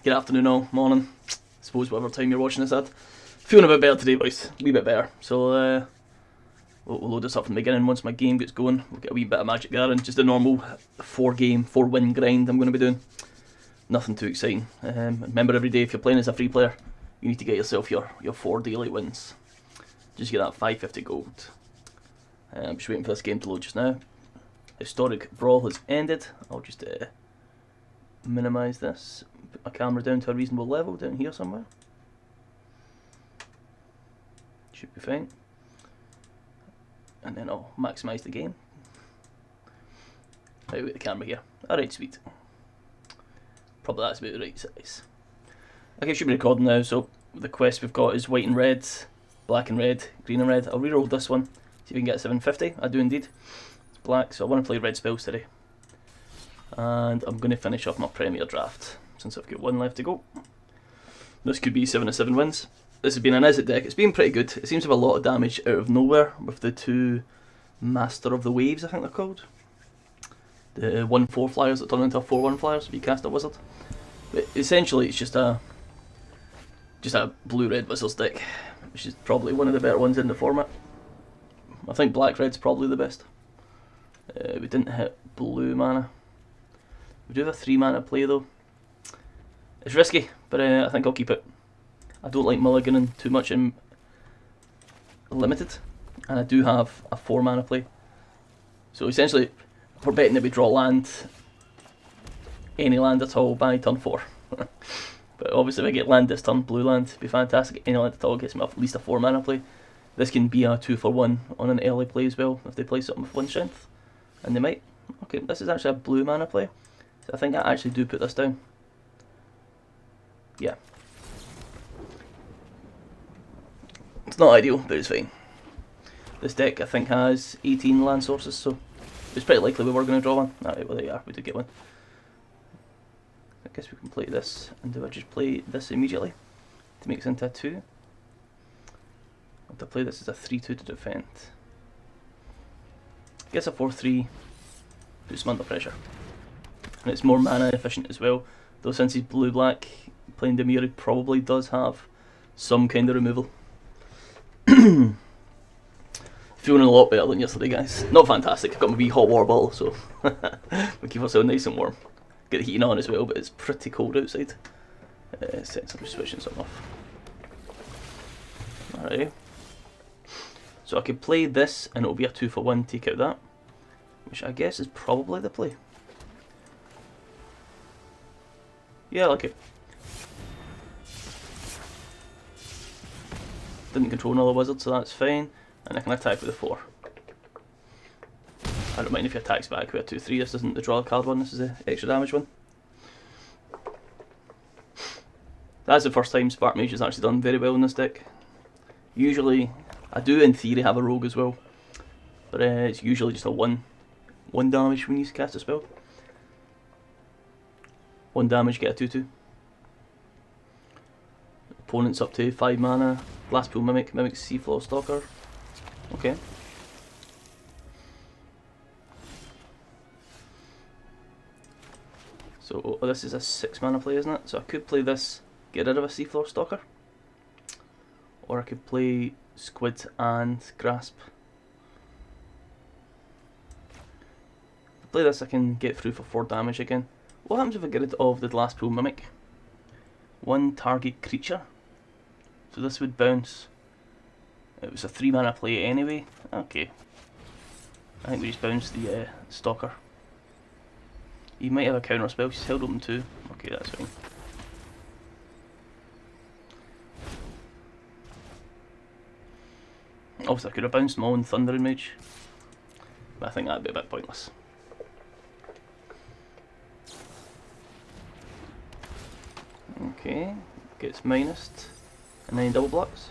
Good afternoon all, morning. I suppose whatever time you're watching this at. Feeling a bit better today, boys. A wee bit better. So we'll load this up from the beginning. Once my game gets going, we'll get a wee bit of Magic Gathering. Just a normal 4-win grind I'm going to be doing. Nothing too exciting. Remember, every day if you're playing as a free player, you need to get yourself your 4 daily wins. Just get that 550 gold. I'm just waiting for this game to load just now. Historic Brawl has ended. I'll just minimise this. Put my camera down to a reasonable level down here somewhere. Should be fine. And then I'll maximise the game. Right, with the camera here. Alright, sweet. Probably that's about the right size. Okay, should be recording now. So the quest we've got is white and red, black and red, green and red. I'll reroll this one, see if we can get 750. I do indeed. It's black, so I want to play red spells today. And I'm going to finish off my Premier Draft, since I've got one left to go. This could be 7 of 7 wins. This has been an Izzet deck. It's been pretty good. It seems to have a lot of damage out of nowhere with the 2 Master of the Waves, I think they're called. The 1/4 flyers that turn into 4/1 flyers if you cast a wizard. But essentially it's just a blue-red wizards deck, which is probably one of the better ones in the format. I think black-red's probably the best. We didn't hit blue mana. We do have a 3 mana play though. It's risky, but I think I'll keep it. I don't like mulliganing too much in limited, and I do have a 4 mana play. So essentially, we're betting that we draw land, any land at all, by turn 4. But obviously if I get land this turn, blue land, it'd be fantastic. Any land at all gets me at least a 4 mana play. This can be a 2-for-1 on an early play as well, if they play something with 1 strength. And they might. Okay, this is actually a blue mana play. So I think I actually do put this down. Yeah. It's not ideal, but it's fine. This deck I think has 18 land sources, so it's pretty likely we were going to draw one. Alright, well there you are, we did get one. I guess we can play this, and do I just play this immediately to make it into a 2? I have to play this as a 3-2 to defend. I guess a 4-3 puts him under pressure. And it's more mana efficient as well, though since he's blue-black, playing Dimir probably does have some kind of removal. Feeling a lot better than yesterday, guys. Not fantastic, I've got my wee hot water bottle, so we keep ourselves nice and warm. Get the heating on as well, but it's pretty cold outside. Sense I'm just switching something off. Alright. So I could play this and it'll be a 2-for-1, take out that. Which I guess is probably the play. Yeah, I like it. Didn't control another wizard, so that's fine. And I can attack with a 4. I don't mind if he attacks back with a 2-3. This isn't the draw a card one, this is the extra damage one. That's the first time Spark Mage has actually done very well in this deck. Usually, I do in theory have a rogue as well, but it's usually just a 1 damage when you cast a spell. 1 damage, get a 2-2. Opponent's up to 5 mana. Glasspool Mimic, Mimic Seafloor Stalker. Okay. So this is a 6 mana play, isn't it? So I could play this, get rid of a Seafloor Stalker. Or I could play Squid and Grasp. If I play this I can get through for 4 damage again. What happens if I get rid of the Glasspool Mimic? 1 target creature. So this would bounce. It was a 3 mana play anyway. Okay. I think we just bounced the Stalker. He might have a counter spell, she's held open too. Okay, that's fine. Obviously I could have bounced my own Thundering Mage, but I think that'd be a bit pointless. Okay, gets minused, and then double blocks.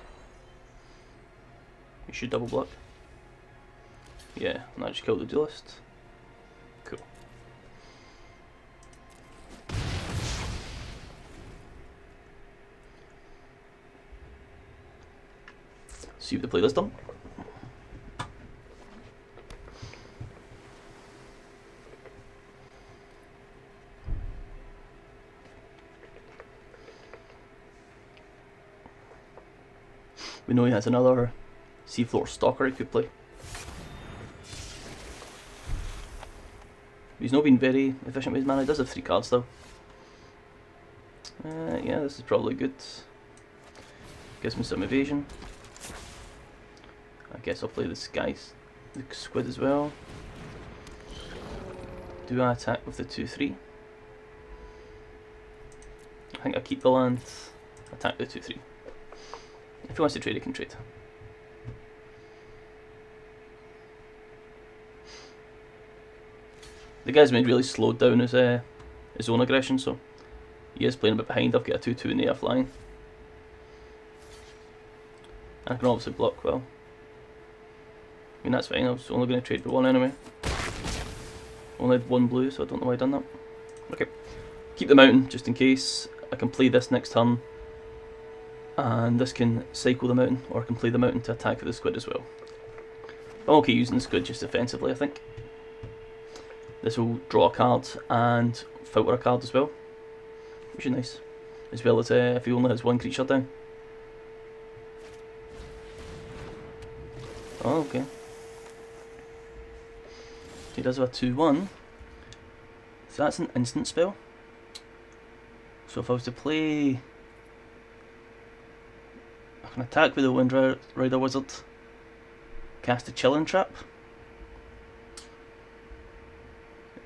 You should double block. Yeah, and that just killed the duelist. Cool. See if they play this done. We know he has another Seafloor Stalker he could play. He's not been very efficient with his mana. He does have 3 cards though. Yeah, this is probably good. Gives me some evasion. I guess I'll play the squid as well. Do I attack with the 2/3? I think I keep the land, attack the 2/3. If he wants to trade, he can trade. The guy's been really slowed down his own aggression, so he is playing a bit behind. I've got a 2/2 in the air flying. I can obviously block well. I mean, that's fine, I was only going to trade with 1 enemy. Only had 1 blue, so I don't know why I done that. Okay, keep the mountain just in case. I can play this next turn, and this can cycle the mountain, or I can play the mountain to attack with the squid as well. I'm okay using the squid just defensively, I think. This will draw a card and filter a card as well, which is nice. As well as if he only has 1 creature down. Oh, okay. He does have a 2/1. So that's an instant spell. So if I was to play, I can attack with the Wind Rider Wizard, cast a Chilling Trap.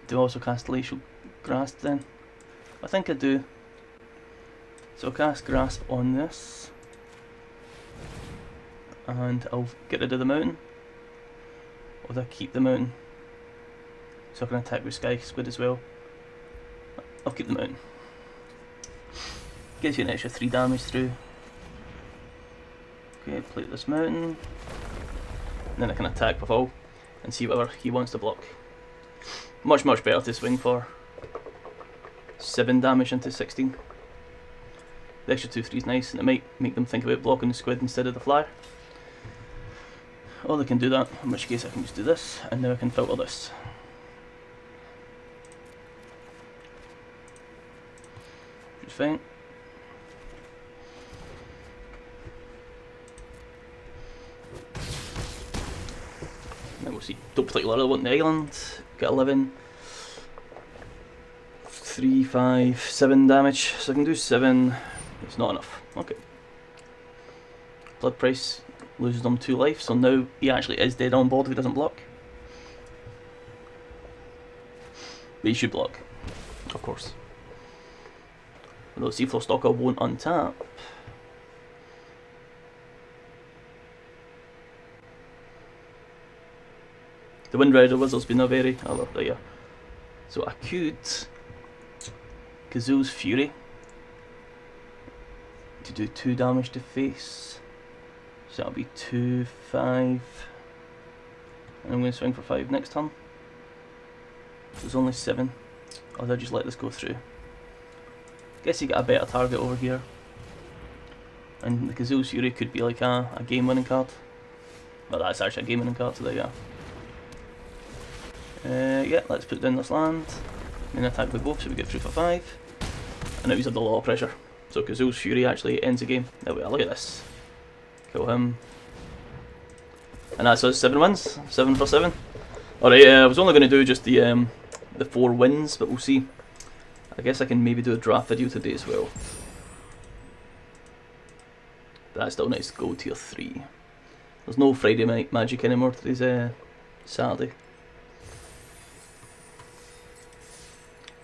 Do I also cast Glacial Grasp then? I think I do. So I'll cast Grasp on this, and I'll get rid of the mountain. Or do I keep the mountain? So I can attack with Sky Squid as well. I'll keep the mountain. Gives you an extra 3 damage through. Okay, play this mountain. And then I can attack with all and see whatever he wants to block. Much better to swing for 7 damage into 16. The extra 2/3 is nice, and it might make them think about blocking the squid instead of the flyer. Or they can do that, in which case I can just do this, and now I can filter this. Which is fine. Then we'll see. Don't particularly want the island. Got 11. 3, 5, 7 damage. So I can do 7. It's not enough. Okay. Blood Price loses them 2 life, so now he actually is dead on board if he doesn't block. But he should block, of course. Although Seafloor Stalker won't untap. The Wind Rider Wizard's been a very... oh, there you are. So I could Kazu's Fury to do 2 damage to face. So that'll be 2, 5. And I'm going to swing for 5 next turn. So it's only 7. Or they'll just let this go through. Guess you get a better target over here. And the Kazu's Fury could be like a game winning card. Well, that's actually a game winning card, so there you are. Yeah, let's put down this land. And then attack with both, so we get through for 5. And now he's under a lot of pressure. So Kazu's Fury actually ends the game. There we are, look at this. Kill him. And that's us, 7 wins. 7 for 7. Alright, I was only going to do just the 4 wins, but we'll see. I guess I can maybe do a draft video today as well. That's still nice, gold tier 3. There's no Friday Night Magic anymore, today's Saturday.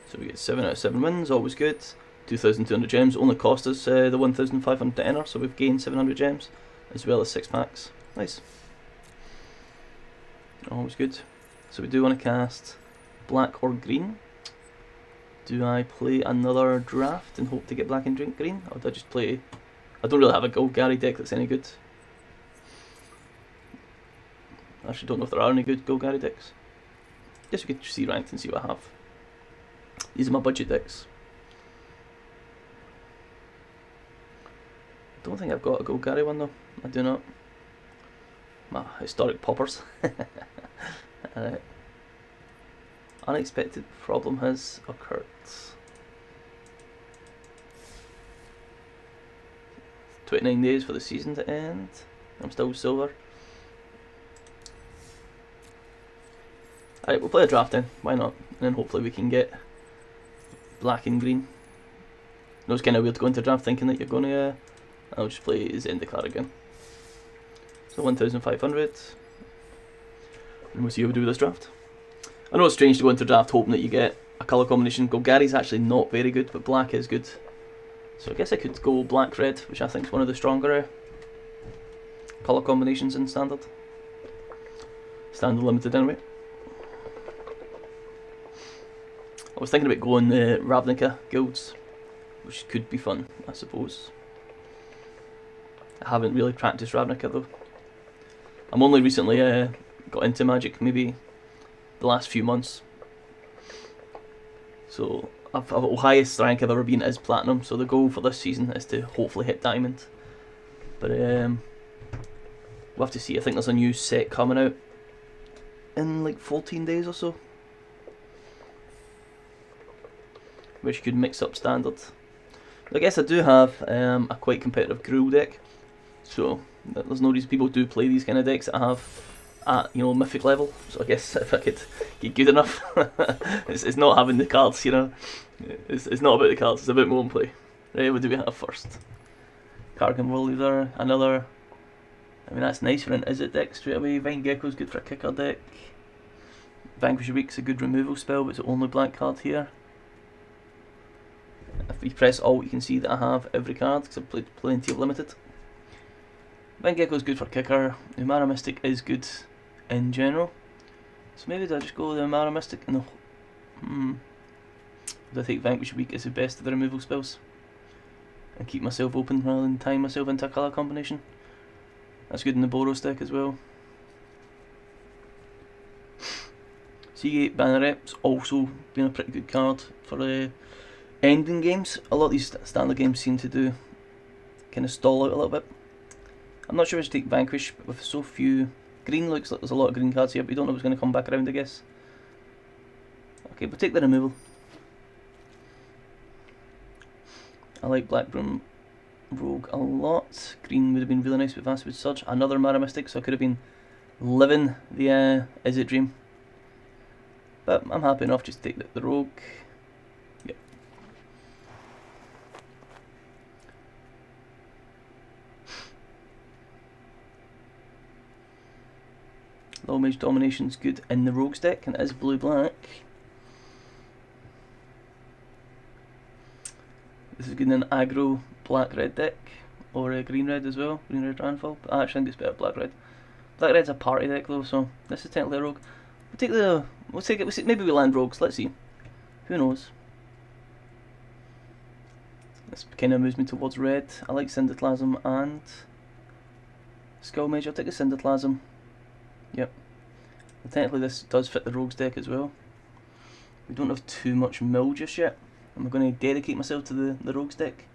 So we get 7 out of 7 wins, always good. 2,200 gems, only cost us the 1,500 to enter, so we've gained 700 gems, as well as 6 packs. Nice. Always good. So we do want to cast black or green. Do I play another draft and hope to get black and green, or do I just play... I don't really have a Golgari deck that's any good. I actually don't know if there are any good Golgari decks. Guess we could see ranked and see what I have. These are my budget decks. Don't think I've got a Golgari one though. I do not. My historic poppers. Unexpected problem has occurred. 29 days for the season to end. I'm still silver. Alright, we'll play a draft then, why not? And then hopefully we can get black and green. I know it's kind of weird to go into draft thinking that you're going to... I'll just play Zendikar again. So 1,500. And we'll see how we do with this draft. I know it's strange to go into draft hoping that you get a colour combination. Golgari's actually not very good, but black is good. So I guess I could go black-red, which I think is one of the stronger colour combinations in Standard. Standard Limited anyway. I was thinking about going the Ravnica guilds, which could be fun, I suppose. I haven't really practiced Ravnica though. I'm only recently got into Magic, maybe the last few months. So the highest rank I've ever been is Platinum, so the goal for this season is to hopefully hit Diamond. But we'll have to see. I think there's a new set coming out in like 14 days or so, which could mix up Standard. I guess I do have a quite competitive Gruul deck, so there's no reason people do play these kind of decks that I have at, you know, mythic level. So I guess if I could get good enough, it's not having the cards, you know. It's not about the cards, it's about my own play. Right, what do we have first? Kargan Warleader, another. I mean, that's nice for an Izzet deck straight away. Vine Gecko's good for a kicker deck. Vanquish Week's a good removal spell, but it's the only black card here. If we press Alt, you can see that I have every card because I've played plenty of Limited. Vine Gecko's good for kicker. Umara Mystic is good in general. So maybe do I just go with the Umara Mystic and the... Do I think Vanquish Week is the best of the removal spells? And keep myself open rather than tie myself into a colour combination? That's good in the Boros deck as well. Seagate Bannerep's also been a pretty good card for ending games. A lot of these standard games seem to do kind of stall out a little bit. I'm not sure if I should take Vanquish, but with so few green, looks like there's a lot of green cards here, but we don't know what's going to come back around, I guess. Okay, we'll take the removal. I like Blackburn Rogue a lot. Green would have been really nice with Vastwood Surge. Another Mara Mystic, so I could have been living the Izzet dream. But I'm happy enough just to take the Rogue. Yep. Low Mage Domination's good in the Rogue's deck, and it is blue-black. This is good in an aggro black-red deck, or green-red as well, green-red Ranfall. But I actually think it's better black-red. Black-red's a party deck though, so this is technically a Rogue. We'll take it, maybe we land Rogues, let's see. Who knows? This kind of moves me towards red. I like Syndiclasm and Skull Mage. I'll take the Syndiclasm. Yep. But technically this does fit the Rogues deck as well. We don't have too much mill just yet. I'm going to dedicate myself to the Rogues deck.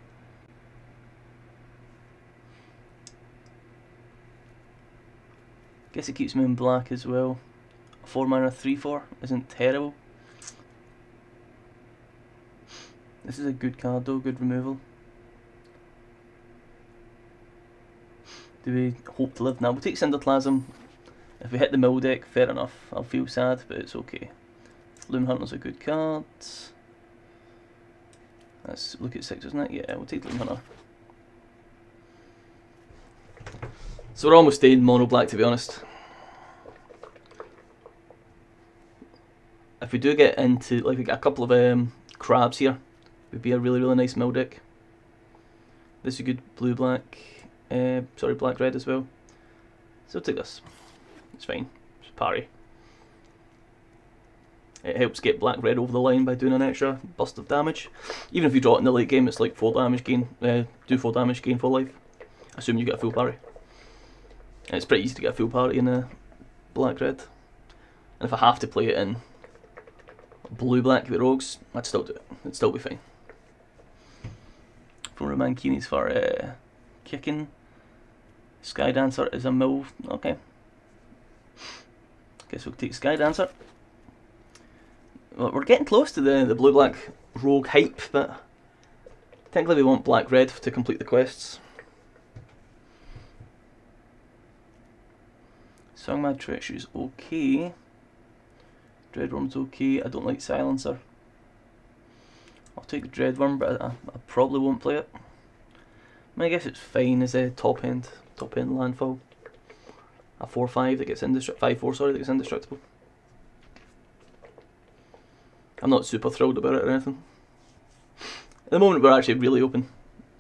Guess it keeps me in black as well. 4 mana 3/4 isn't terrible. This is a good card though, good removal. Do we hope to live now? We'll take Syndiclasm. If we hit the mill deck, fair enough. I'll feel sad, but it's okay. Loom Hunter's a good card. Let's look at 6, isn't it? Yeah, we'll take Loom Hunter. So we're almost staying mono black, to be honest. If we do get into, like, we get a couple of crabs here, would be a really nice mill deck. This is a good blue-black, sorry, black-red as well. So I'll take this. It's fine. It's parry. It helps get black-red over the line by doing an extra burst of damage. Even if you draw it in the late game, it's like 4 damage gain, do 4 damage, gain 4 life. Assuming you get a full parry. And it's pretty easy to get a full parry in black-red. And if I have to play it in blue-black with Rogues, I'd still do it. It'd still be fine. From Romankinis for kicking. Sky Dancer is a mill. Okay. Guess we'll take Sky Dancer. Well, we're getting close to the blue-black Rogue hype, but technically we want black-red to complete the quests. Songmad Treasure's okay. Dreadworm's okay. I don't like Silencer. I'll take the Dreadworm, but I probably won't play it. I guess it's fine as a top end landfall. A 4/5 that gets indestructible. 5/4, sorry, that gets indestructible. I'm not super thrilled about it or anything. At the moment, we're actually really open.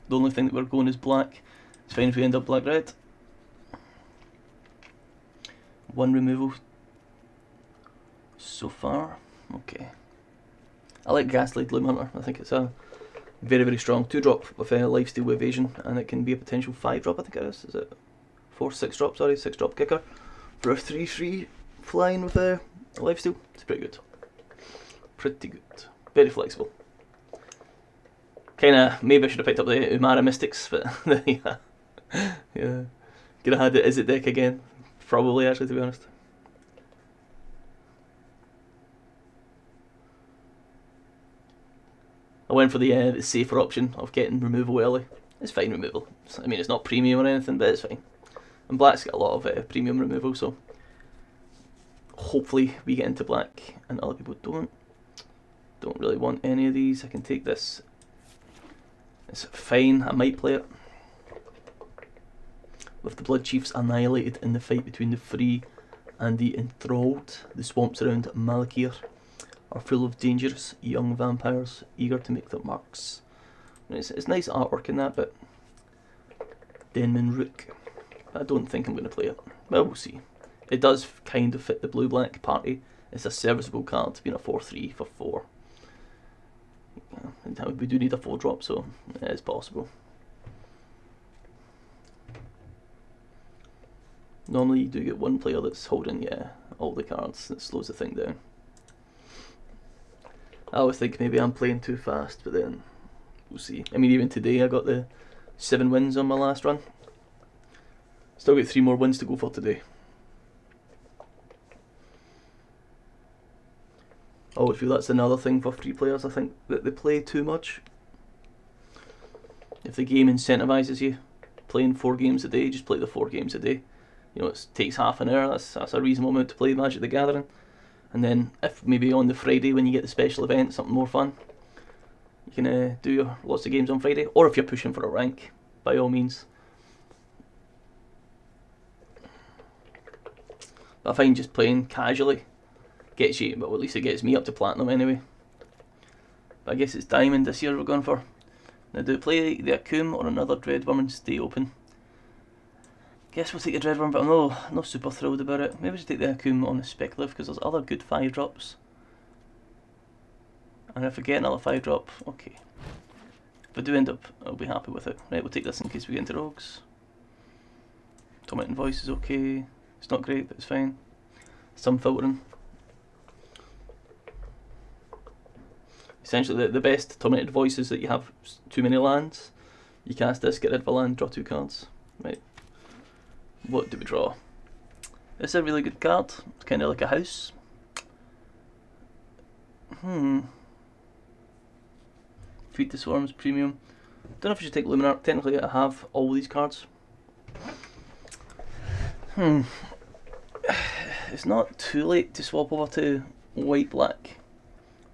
The only thing that we're going is black. It's fine if we end up black-red. 1 removal so far. Okay. I like Ghastly Gloom Hunter. I think it's a very, very strong 2-drop with a lifesteal evasion, and it can be a potential 5-drop, I think it is. Is it 6-drop, sorry, 6-drop kicker for a 3/3 flying with a lifesteal. It's pretty good. Pretty good. Very flexible. Kinda, maybe I should have picked up the Umara Mystics, but yeah. Yeah. Could have had the Izzet deck again. Probably, actually, to be honest. I went for the safer option of getting removal early. It's fine removal. I mean, it's not premium or anything, but it's fine. And black's got a lot of premium removal, so hopefully we get into black and other people don't. Don't really want any of these. I can take this. It's fine. I might play it. With the Blood Chiefs annihilated in the fight between the free and the enthralled, the swamps around Malakir are full of dangerous young vampires eager to make their marks. It's nice artwork in that, but Denman Rook, I don't think I'm going to play it. Well, we'll see. It does kind of fit the blue-black party. It's a serviceable card, being a 4/3 for 4. Yeah, we do need a 4-drop, so it is possible. Normally you do get one player that's holding all the cards. That slows the thing down. I always think maybe I'm playing too fast, but then we'll see. I mean, even today I got the 7 wins on my last run. Still got 3 more wins to go for today. I always feel that's another thing for free players. I think that they play too much. If the game incentivises you playing 4 games a day, just play the 4 games a day. You know, it takes half an hour. That's a reasonable amount to play Magic the Gathering. And then if maybe on the Friday when you get the special event, something more fun, you can do your lots of games on Friday. Or if you're pushing for a rank, by all means. But I find just playing casually gets you, well, at least it gets me up to platinum anyway. But I guess it's diamond this year we're going for. Now, do we play the Akoum or another Dreadworm and stay open? Guess we'll take the Dreadworm, but I'm not super thrilled about it. Maybe we should take the Akoum on a Speculative, because there's other good 5-drops. And if I get another 5-drop, okay. If I do end up, I'll be happy with it. Right, we'll take this in case we get into rogues. Tormenting Voice is okay. It's not great, but it's fine. Some filtering. Essentially, the best Tormented Voice is that you have too many lands. You cast this, get rid of a land, draw 2 cards. Right. What do we draw? This is a really good card. It's kind of like a house. Feed the Swarms, premium. Don't know if I should take Luminarch. Technically, I have all these cards. It's not too late to swap over to white-black.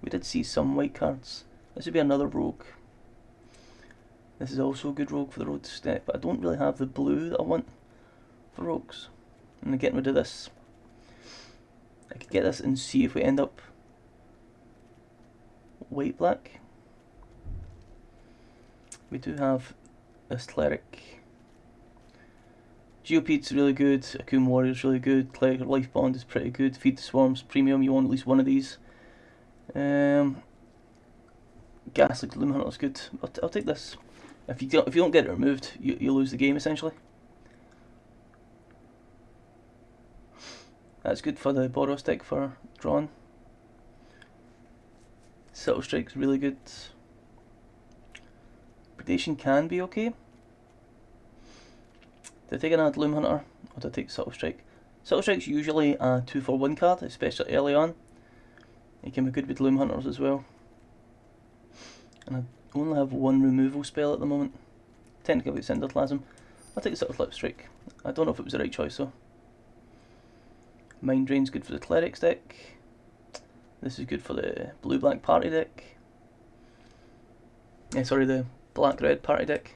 We did see some white cards. This would be another rogue. This is also a good rogue for the road step, but I don't really have the blue that I want for rogues. And getting rid of this. I could get this and see if we end up white-black. We do have this Cleric. Geopede's really good, Akoum Warrior's really good, Cleric Life Bond is pretty good, Feed the Swarms, premium, you want at least one of these. Ghastly Gloom Hunter's good. I'll take this. If you don't get it removed, you lose the game essentially. That's good for the Boros deck for drawing. Subtle Strike's really good. Predation can be okay. Do I take another Gloom Hunter or do I take Subtle Strike? Subtle Strike's usually a 2-for-1 card, especially early on. It can be good with Gloom Hunters as well. And I only have 1 removal spell at the moment. Technically it's Cinderplasm. I'll take Subtle Strike. I don't know if it was the right choice though. Mind Drain's good for the Clerics deck. This is good for the blue-black party deck. Sorry, the black-red party deck.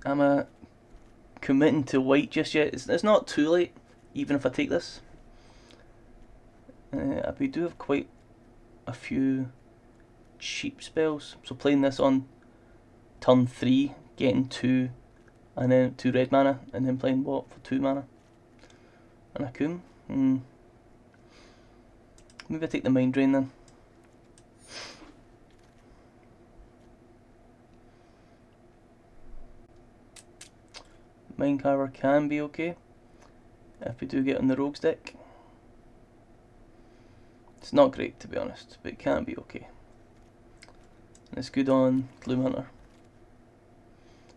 I'm committing to white just yet. It's not too late, even if I take this. We do have quite a few cheap spells, so playing this on turn 3, getting 2, and then 2 red mana, and then playing what for 2 mana? And a Akum? Maybe I take the Mind Drain then. Mind Carver can be okay if we do get on the Rogues deck. It's not great to be honest, but it can be okay. And it's good on Gloomhunter.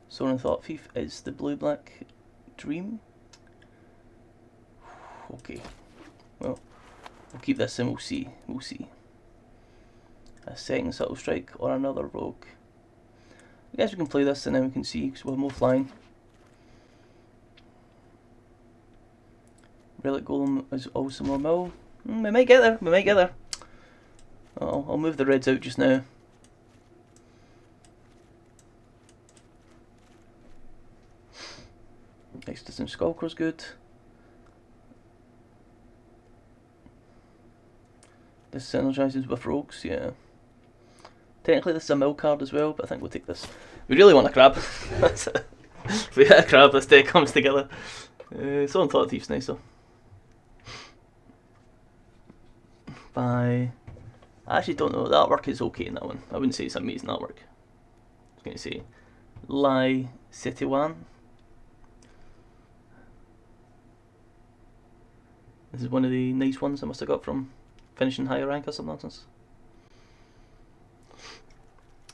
Sorin Thought Thief is the blue-black dream. Okay, well, we'll keep this and we'll see. A second Subtle Strike or another Rogue. I guess we can play this and then we can see, because we'll have more flying. Relic Golem is also more mill. We might get there, I'll move the reds out just now. Next to some Skulker's good. This synergizes with Rogues, yeah. Technically this is a mill card as well, but I think we'll take this. We really want a crab. If we hit a crab, this deck comes together. Someone Thought Thief's nice though. I actually don't know, the artwork is okay in that one. I wouldn't say it's amazing artwork. I was going to say Lai Setiwan. This is one of the nice ones I must have got from finishing higher rank or some nonsense.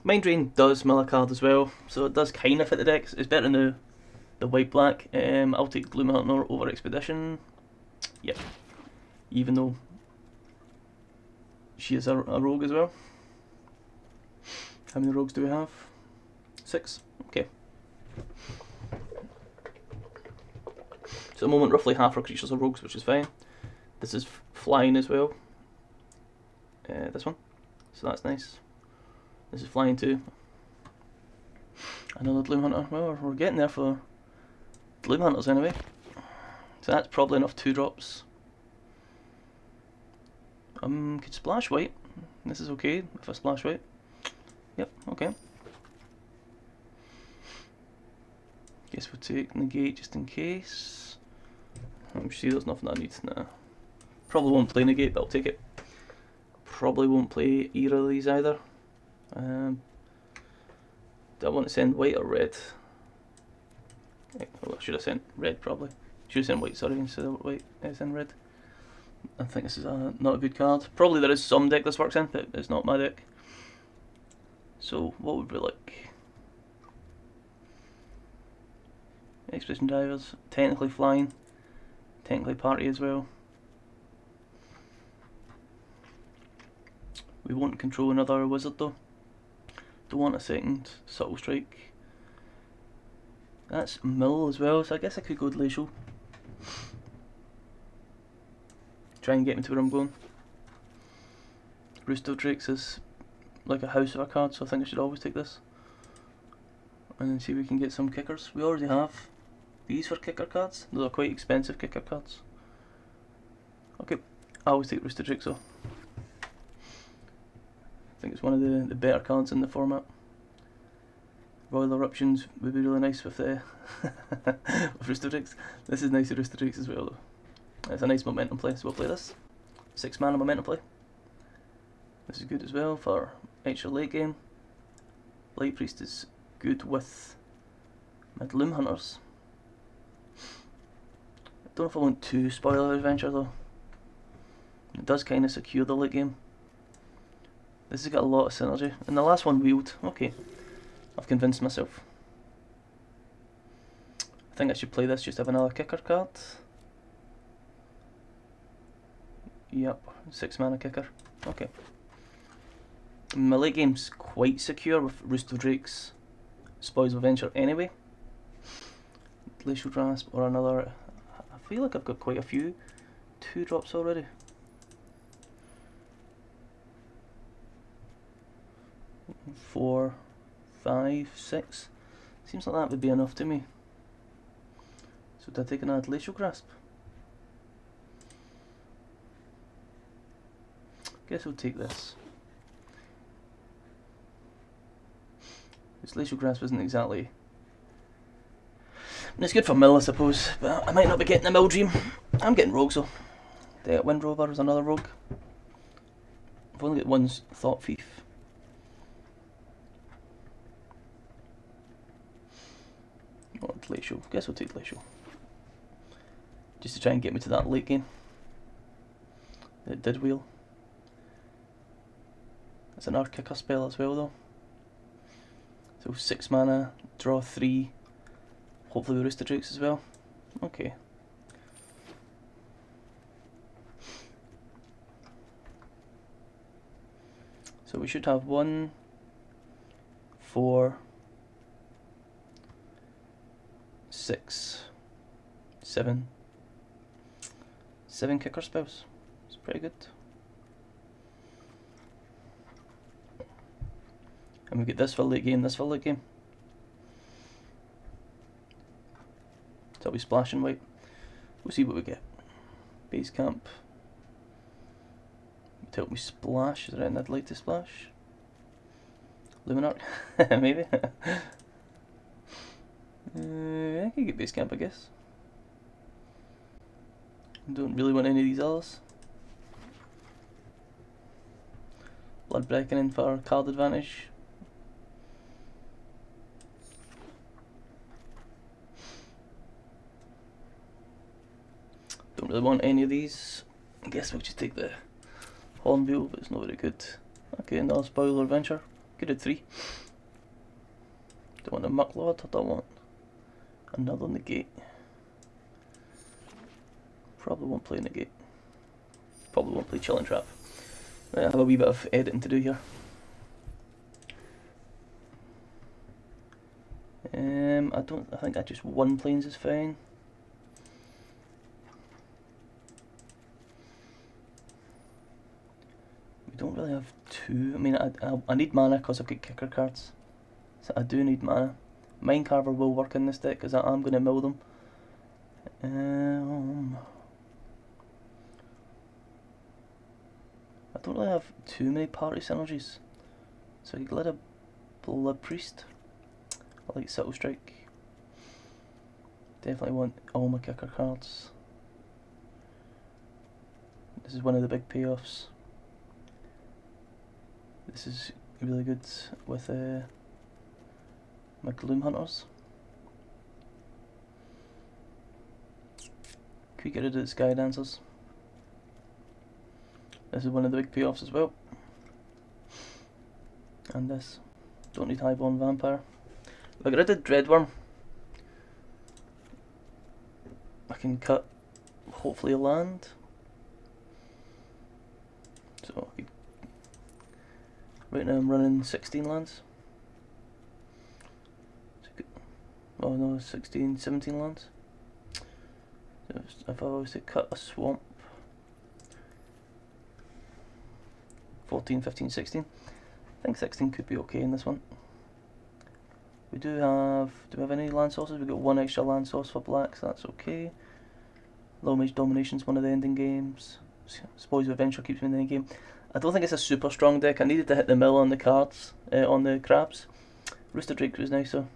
Mind Drain does mill a card as well, so it does kind of fit the deck. It's better than the white-black. I'll take Gloomhunter over Expedition. Yep. Even though she is a rogue as well. How many rogues do we have? 6? Okay. So at the moment roughly half our creatures are rogues, which is fine. This is flying as well. This one. So that's nice. This is flying too. Another Gloomhunter. Well, we're getting there for Gloomhunters anyway. So that's probably enough 2-drops. Could splash white. This is okay if I splash white. Yep, okay. Guess we'll take negate just in case. I'm sure there's nothing I need. Nah. Probably won't play negate, but I'll take it. Probably won't play either of these either. Do I want to send white or red? Well, I should have sent red probably. Should have sent white, sorry, instead of white. Send red. I think this is not a good card. Probably there is some deck this works in, but it's not my deck. So what would we like? Expedition Divers, technically flying, technically party as well. We won't control another wizard though. Don't want a second Subtle Strike. That's mill as well, so I guess I could go Glacial. Try and get me to where I'm going. Roost of Drakes is like a house of a card, so I think I should always take this. And then see if we can get some kickers. We already have these for kicker cards. Those are quite expensive kicker cards. Okay, I always take Roost of Drakes though. I think it's one of the better cards in the format. Royal Eruptions would be really nice with the with Roost of Drakes. This is nice with Roost of Drakes as well though. It's a nice momentum play, so we'll play this. 6 mana momentum play. This is good as well for extra late game. Light Priest is good with my Gloomhunters. I don't know if I want to spoil Adventure though. It does kind of secure the late game. This has got a lot of synergy. And the last one wheeled. Okay, I've convinced myself. I think I should play this, just have another kicker card. Yep, 6 mana kicker. Okay. My late game's quite secure with Roost of Drakes, Spoils of Adventure anyway. Glacial Grasp or another. I feel like I've got quite a few 2-drops already. Four, 5, 6. Seems like that would be enough to me. So did I take another Glacial Grasp? Guess we'll take this. This Glacial Grasp isn't exactly... And it's good for mill, I suppose, but I might not be getting a mill dream. I'm getting rogues though. The Wind Rover is another rogue. I've only got one Thought Thief. Or Glacial. Guess we'll take Glacial. Just to try and get me to that late game. It did wheel. It's an Earth Kicker spell as well though. So 6 mana, draw 3. Hopefully with Rooster Drakes as well. Okay. So we should have 1, 4, 6, 7. 7 kicker spells. It's pretty good. And we get this for late game, this for late game. So I'll be splashing white. We'll see what we get. Base camp. Tell me splash. Is there anything I'd like to splash? Luminarch? Maybe. I can get base camp, I guess. Don't really want any of these others. Blood Reckoning for card advantage. Don't really want any of these. I guess we'll just take the Hornbill, but it's not very good. Okay, another Spoiler Adventure. Good at 3. Don't want a Mucklord, I don't want another Negate. Probably won't play Negate. Probably won't play Chilling Trap. Right, I have a wee bit of editing to do here. I think that just 1 planes is fine. Don't really have 2. I mean, I need mana because I've got kicker cards. So I do need mana. Minecarver will work in this deck because I am going to mill them. I don't really have too many party synergies. So I could let a Blood Priest. I like Subtle Strike. Definitely want all my kicker cards. This is one of the big payoffs. This is really good with my Gloom Hunters. Could we get rid of the Sky Dancers? This is one of the big payoffs as well. And this. Don't need Highborn Vampire. If I get rid of Dreadworm, I can cut hopefully a land. So I could, right now I'm running 16 lands. Oh no, 16, 17 lands. So if I was to cut a swamp, 14, 15, 16. I think 16 could be okay in this one. We do we have any land sources? We've got 1 extra land source for black, so that's okay. Low Mage Domination's one of the ending games. Spoils of Adventure keeps me in the end game. I don't think it's a super strong deck. I needed to hit the mill on the cards, on the crabs. Rooster Drake was nicer.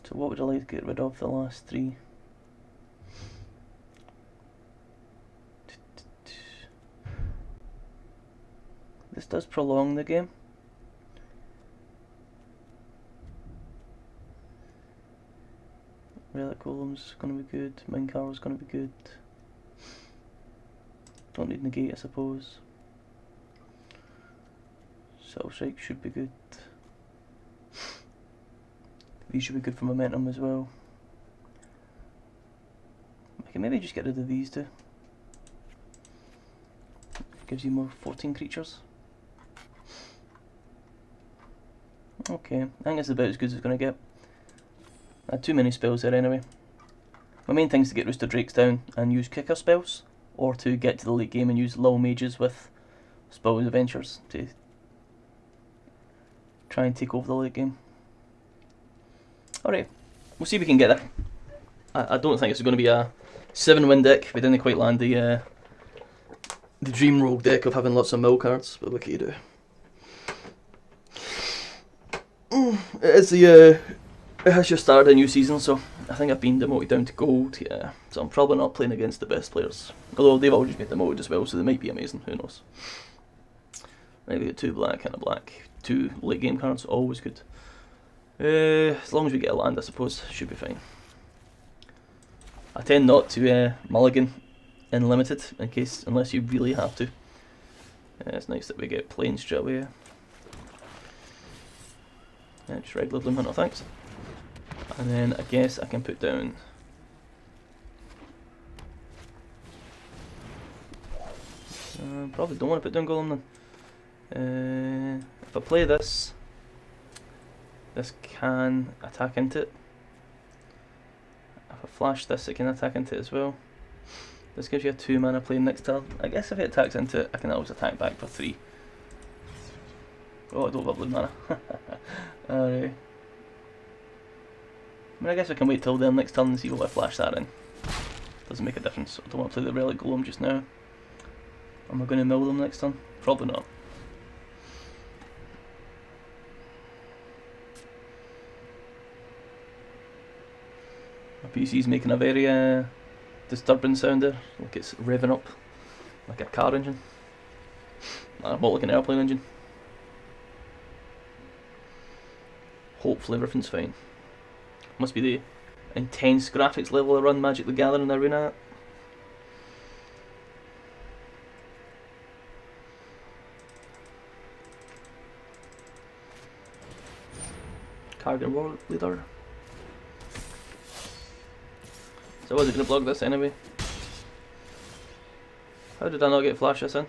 So what would I like to get rid of the last 3? This does prolong the game. Relic Golem's going to be good. Minecarver's going to be good. Don't need Negate, I suppose. Subtle Strike should be good. These should be good for momentum as well. I can maybe just get rid of these two. Gives you more 14 creatures. Okay, I think it's about as good as it's going to get. I had too many spells there anyway. My main thing is to get Rooster Drakes down and use kicker spells, or to get to the late game and use Little Mages with Spells Adventures to try and take over the late game. Alright, we'll see if we can get there. I don't think it's going to be a 7-win deck. We didn't quite land the Dream Rogue deck of having lots of mill cards, but what can you do? It has just started a new season, so I think I've been demoted down to gold, yeah. So I'm probably not playing against the best players. Although they've all just been demoted as well, so they might be amazing, who knows. Right, we got 2 black and a black. 2 late game cards, always good. As long as we get a land, I suppose, should be fine. I tend not to mulligan in limited, unless you really have to. It's nice that we get plain straight away. Yeah, just regular Bloom Hunter, thanks. And then I guess I can put down probably don't want to put down Golem then. If I play this, this can attack into it. If I flash this, it can attack into it as well. This gives you a 2 mana play next turn. I guess if it attacks into it, I can always attack back for 3. Oh, I don't have blue mana. Alright. I mean, I guess I can wait till then next turn and see what I flash that in. Doesn't make a difference. I don't want to play the Relic Golem just now. Am I going to mill them next turn? Probably not. My PC's making a very disturbing sound there, like it's revving up like a car engine. More like an airplane engine. Hopefully everything's fine. Must be the intense graphics level I run Magic the Gathering Arena at. Kargan War Leader. So I wasn't going to block this anyway. How did I not get flash this in?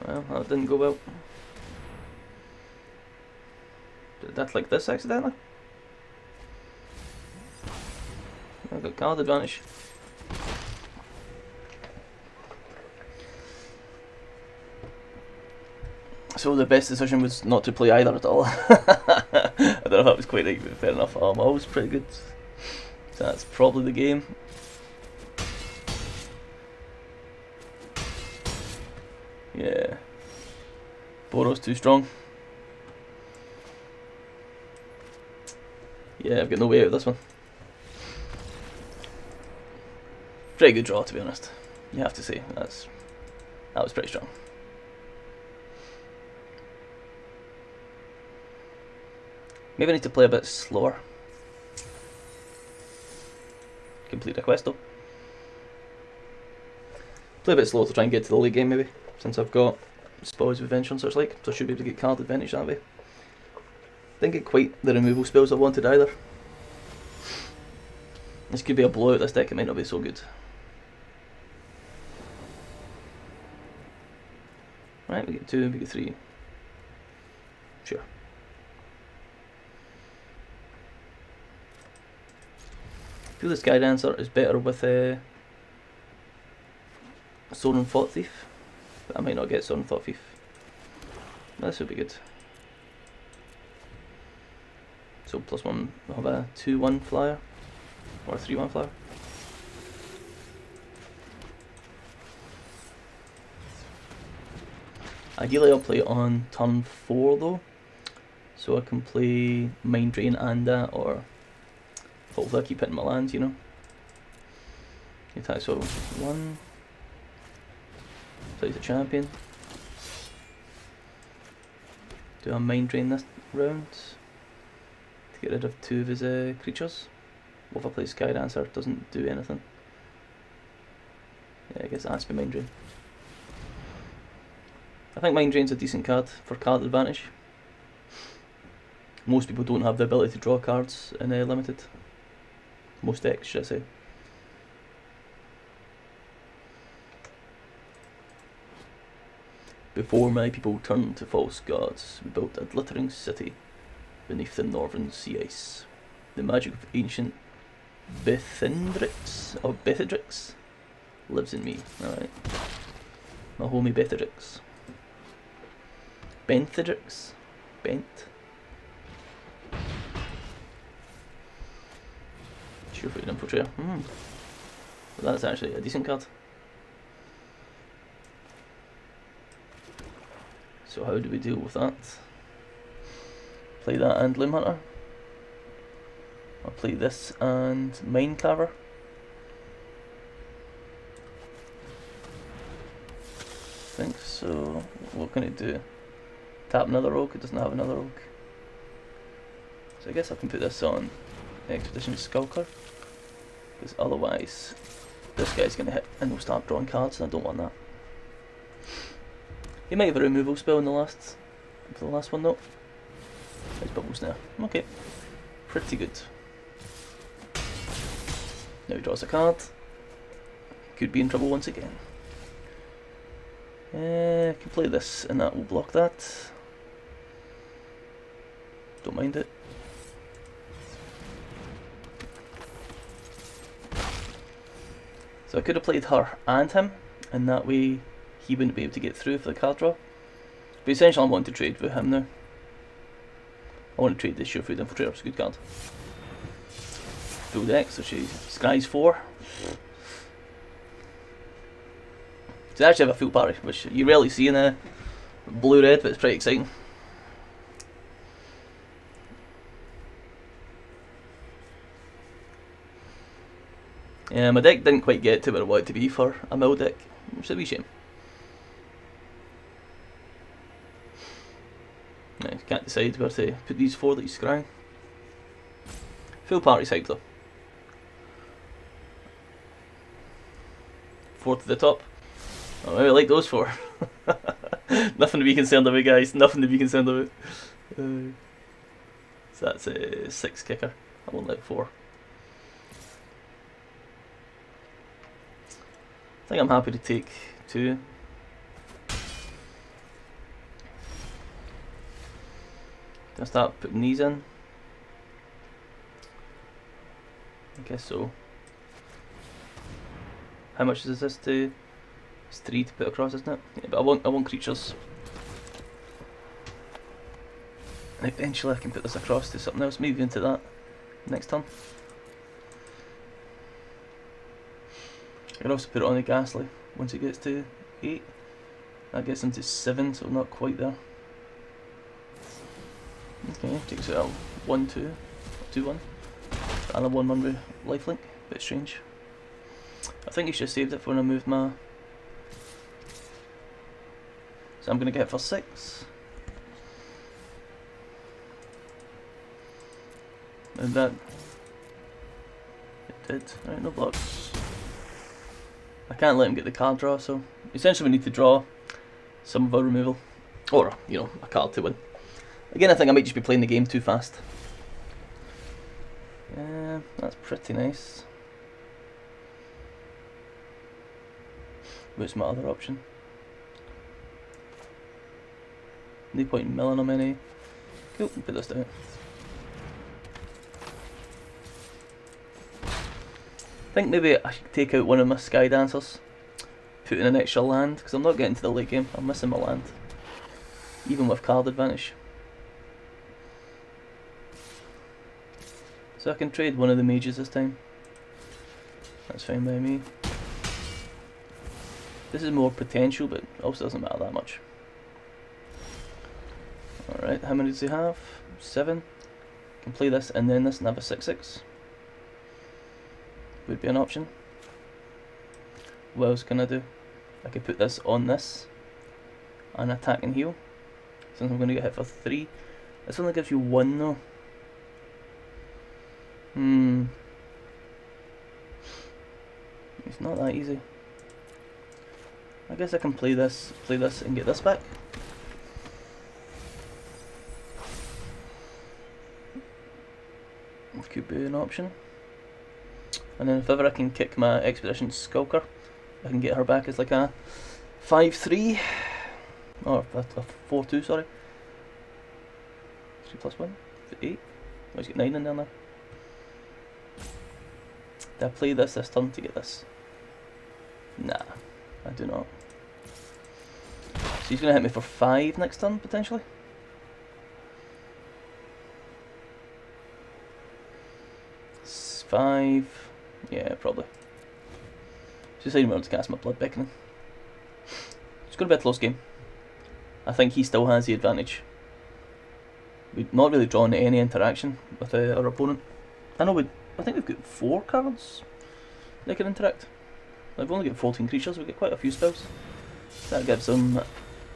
Well, that didn't go well. Did that like this accidentally? I got card advantage. So the best decision was not to play either at all. I don't know if that was quite right, but fair enough. I'm always pretty good. So that's probably the game. Yeah. Boros too strong. Yeah, I've got no way out of this one. Pretty good draw, to be honest. You have to say that was pretty strong. Maybe I need to play a bit slower. Complete a quest though. Play a bit slow to try and get to the late game maybe, since I've got Spells of Adventure and such like, so I should be able to get card advantage that way. Didn't get quite the removal spells I wanted either. This could be a blowout, this deck, it might not be so good. Right, we get 2, we get 3. Sure. I feel this Skydancer is better with Sorin Thought Thief, but I might not get Sorin Thought Thief. This would be good. So +1, we'll have a 2-1 flyer, or a 3-1 flyer. Ideally I'll play on turn 4 though, so I can play Mind Drain and that, or hopefully I keep hitting my lands, you know. Attack, so 1, plays the champion. Do a Mind Drain this round to get rid of 2 of his creatures. What if I play Skydancer? Doesn't do anything. Yeah, I guess it has to be Mind Drain. I think Mind Drain's a decent card for card advantage. Most people don't have the ability to draw cards in limited. Most decks, should I say. Before many people turned to false gods, we built a glittering city beneath the northern sea ice. The magic of ancient Bethindrix, or Bethidrix, lives in me. Alright. My homie Bethidrix. Benthidrix? Bent? Surefooted Infiltrator. That's actually a decent card. So how do we deal with that? Play that and Limb Hunter. I'll play this and Mind Carver. I think so. What can it do? Tap another rogue? It doesn't have another rogue. So I guess I can put this on Expedition Skulker. Because otherwise, this guy's going to hit and we'll start drawing cards and I don't want that. He might have a removal spell in the last one though. Nice bubble snare. Okay. Pretty good. Now he draws a card. Could be in trouble once again. I can play this and that will block that. Don't mind it. So I could have played her and him, and that way he wouldn't be able to get through for the card draw. But essentially I want to trade with him now. I want to trade this Surefooted Infiltrator, it's a good card. Full deck, so she scries 4. So I actually have a full party, which you rarely see in a blue-red, but it's pretty exciting. Yeah, my deck didn't quite get to where I wanted it to be for a mill deck, which is a wee shame. I can't decide where to put these 4 that he's scrying. Full party side though. 4 to the top. Oh, I like those 4. Nothing to be concerned about, guys. Nothing to be concerned about. So that's a 6 kicker. I won't let 4. I think I'm happy to take 2. Can I start putting these in? I guess so. How much is this to? It's 3 to put across, isn't it? Yeah, but I want creatures. And eventually I can put this across to something else, maybe into that next turn. I can also put it on the Ghastly once it gets to 8. That gets into 7, so not quite there. Okay, takes it out 1-2, 2-1. And a 1-1 with lifelink, bit strange. I think he should have saved it for when I moved my... So I'm going to get it for 6. And that... It did. Right, no blocks. I can't let him get the card draw, so... Essentially we need to draw some of our removal. Or, you know, a card to win. Again, I think I might just be playing the game too fast. That's pretty nice. What's my other option? No point in milling them any. Cool, put this down. I think maybe I should take out one of my Sky Dancers. Put in an extra land, because I'm not getting to the late game. I'm missing my land. Even with card advantage. So I can trade one of the mages this time. That's fine by me. This is more potential, but also doesn't matter that much. Alright, how many does he have? 7. Can play this and then this and have a 6-6. Would be an option. What else can I do? I could put this on this and attack and heal. Since I'm going to get hit for 3. This only gives you 1 though. It's not that easy. I guess I can play this and get this back. Could be an option. And then if ever I can kick my Expedition Skulker, I can get her back as like a 5-3. Or a 4-2, sorry. 3 plus 1? 8? Oh, he's got 9 in there now. Do I play this turn to get this? Nah, I do not. So he's going to hit me for 5 next turn, potentially. It's 5. Yeah, probably. Just deciding whether to cast my Blood Beckoning. It's going to be a close game. I think he still has the advantage. We've not really drawn any interaction with our opponent. I think we've got 4 cards that can interact. We've only got 14 creatures, we've got quite a few spells. That gives him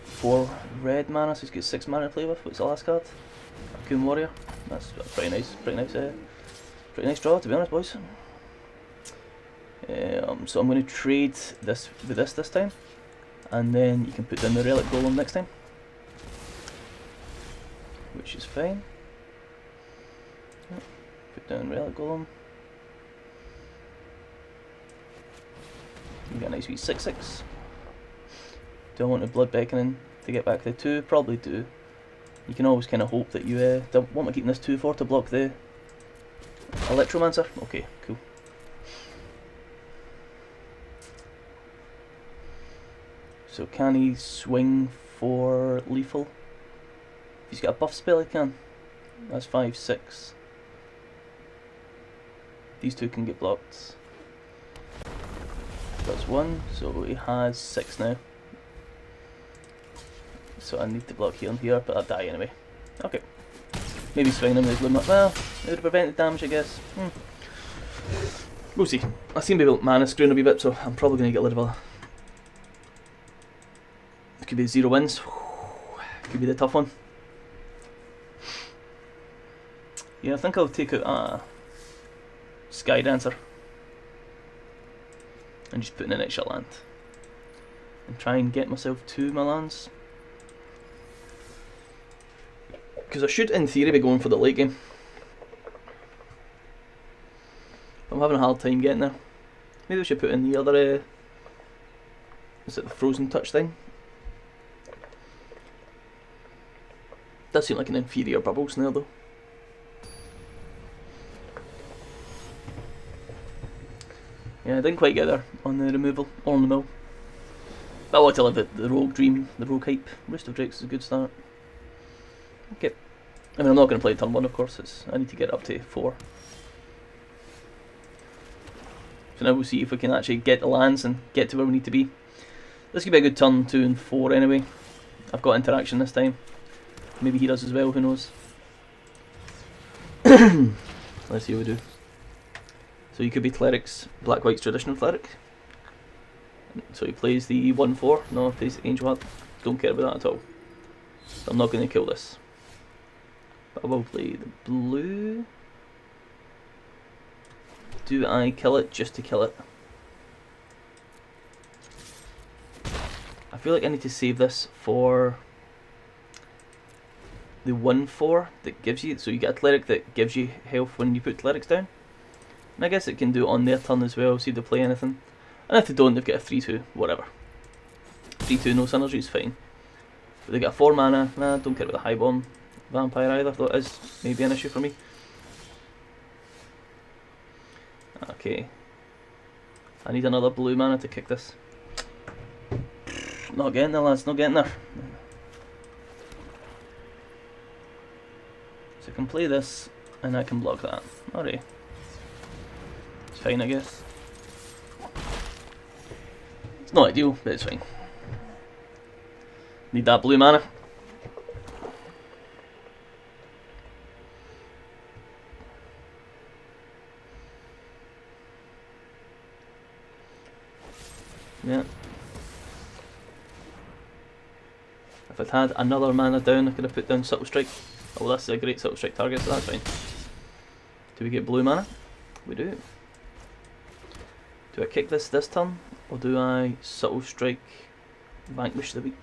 4 red mana, so he's got 6 mana to play with. What's the last card? Raccoon Warrior. That's a pretty nice draw, to be honest, boys. So I'm going to trade this with this time, and then you can put down the Relic Golem next time, which is fine. Yep. Put down Relic Golem. You get a nice wee 6/6. Do I want a Blood Beckoning to get back the 2? Probably do. You can always kind of hope that you don't want me keeping this 2/4 to block the Electromancer. Okay, cool. So can he swing for lethal? If he's got a buff spell, he can. That's 5/6. These 2 can get blocked. That's 1, so he has 6 now. So I need to block here and here, but I'll die anyway. Okay. Maybe swing him with Bloom up. Well, it would have prevented damage, I guess. We'll see. I seem to be able to mana screwing a wee bit, so I'm probably going to get rid of a... It could be 0 wins. Could be the tough one. Yeah, I think I'll take out Sky Dancer and just put in an extra land and try and get myself 2 my lands, because I should in theory be going for the late game. I'm having a hard time getting there. Maybe we should put in the other is it the Frozen Touch thing? Does seem like an inferior bubble snare though. Yeah, I didn't quite get there on the removal or on the mill. But I want to live it, the Rogue Dream, the Rogue Hype. Roost of Drakes is a good start. Okay. I mean, I'm not going to play turn 1, of course. I need to get up to 4. So now we'll see if we can actually get the lands and get to where we need to be. This could be a good turn 2 and 4 anyway. I've got interaction this time. Maybe he does as well, who knows. Let's see what we do. So you could be Clerics, Black-White's Traditional Cleric. So he plays the 1/4, no, he plays the Angel Heart. Don't care about that at all. So I'm not going to kill this. But I will play the blue. Do I kill it just to kill it? I feel like I need to save this for the 1/4 that gives you, so you get a Cleric that gives you health when you put Clerics down. And I guess it can do it on their turn as well, see if they play anything. And if they don't, they've got a 3/2, whatever. 3/2, no synergy is fine. But they got a 4 mana, nah, don't care about the Highborn Vampire either, though it is maybe an issue for me. Okay. I need another blue mana to kick this. Not getting there, lads, not getting there. So I can play this, and I can block that. Alright. It's fine, I guess. It's not ideal, but it's fine. Need that blue mana. Yeah. If I'd had another mana down, I could have put down Subtle Strike. Oh, this is a great Subtle Strike target, so that's fine. Do we get blue mana? We do. Do I kick this turn, or do I Subtle Strike, Vanquish the Weak?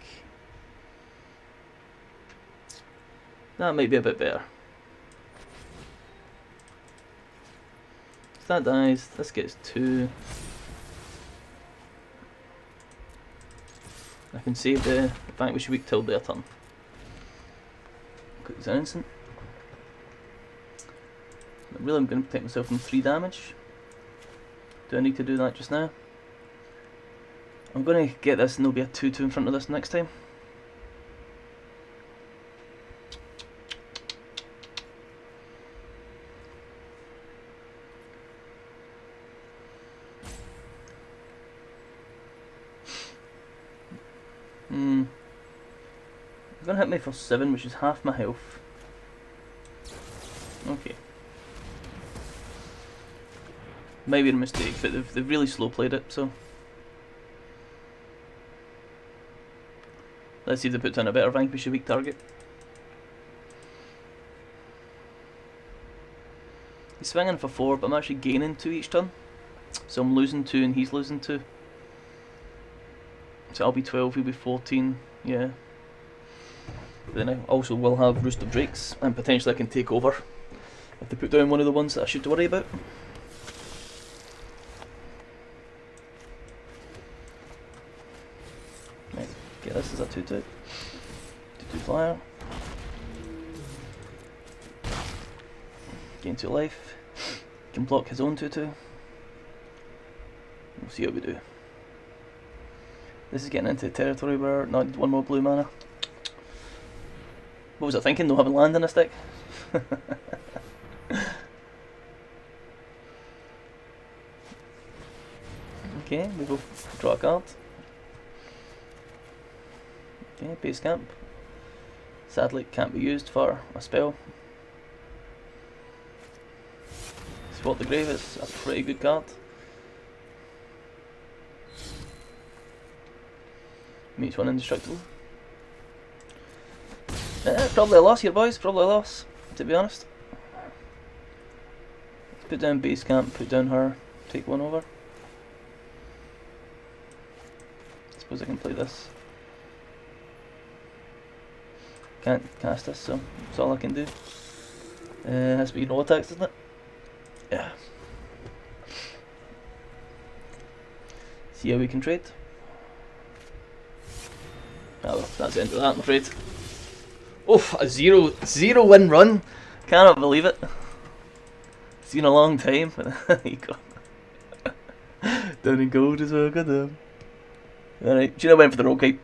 That might be a bit better. If that dies, this gets 2. I can save the Vanquish the Weak till their turn. Because it's an instant. Really, I'm going to protect myself from 3 damage. Do I need to do that just now? I'm going to get this and there'll be a 2-2 in front of this next time. They're going to hit me for 7, which is half my health. Okay. Maybe a mistake, but they've really slow played it, so. Let's see if they put down a better vanquish a weak target. He's swinging for 4, but I'm actually gaining 2 each turn. So I'm losing 2 and he's losing 2. So I'll be 12, he'll be 14, yeah. But then I also will have Roost of Drakes, and potentially I can take over if they put down one of the ones that I should worry about. Right, okay, this is a 2-2. 2-2 flyer. Gain 2 life. Can block his own 2-2. We'll see how we do. This is getting into territory where no, I need 1 more blue mana. What was I thinking? Don't have a land in a stick. Okay, we go draw a card. Okay, base camp. Sadly, can't be used for a spell. Spot the Grave is a pretty good card. Makes 1 indestructible. Probably a loss here, boys. Probably a loss, to be honest. Put down base camp, put down her, take 1 over. Suppose I can play this. Can't cast this, so that's all I can do. Has to be no attacks, doesn't it? Yeah. See how we can trade. Oh well, that's the end of that, I'm afraid. Oof, a 0 win run. Cannot believe it. It's been a long time. There you go. Down in gold as well, goddamn. Alright, should have went for the roll cape.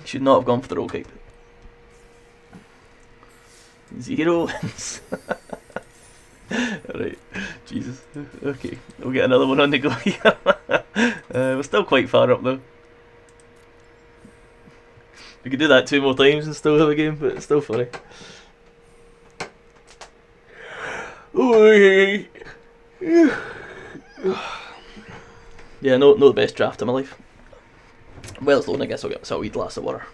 Should not have gone for the roll cape. 0 wins. Alright, Jesus. Okay, we'll get another one on the go here. We're still quite far up though. We could do that 2 more times and still have a game, but it's still funny. Yeah, no the best draft of my life. Well, it's alone, I guess I'll get myself a wee glass of water.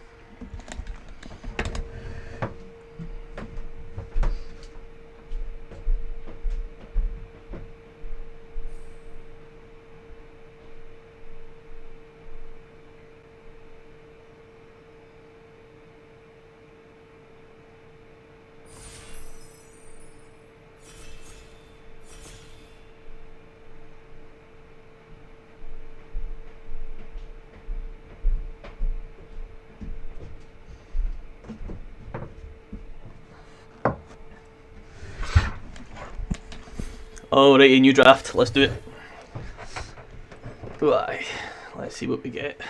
Alrighty, new draft, let's do it. Right, let's see what we get.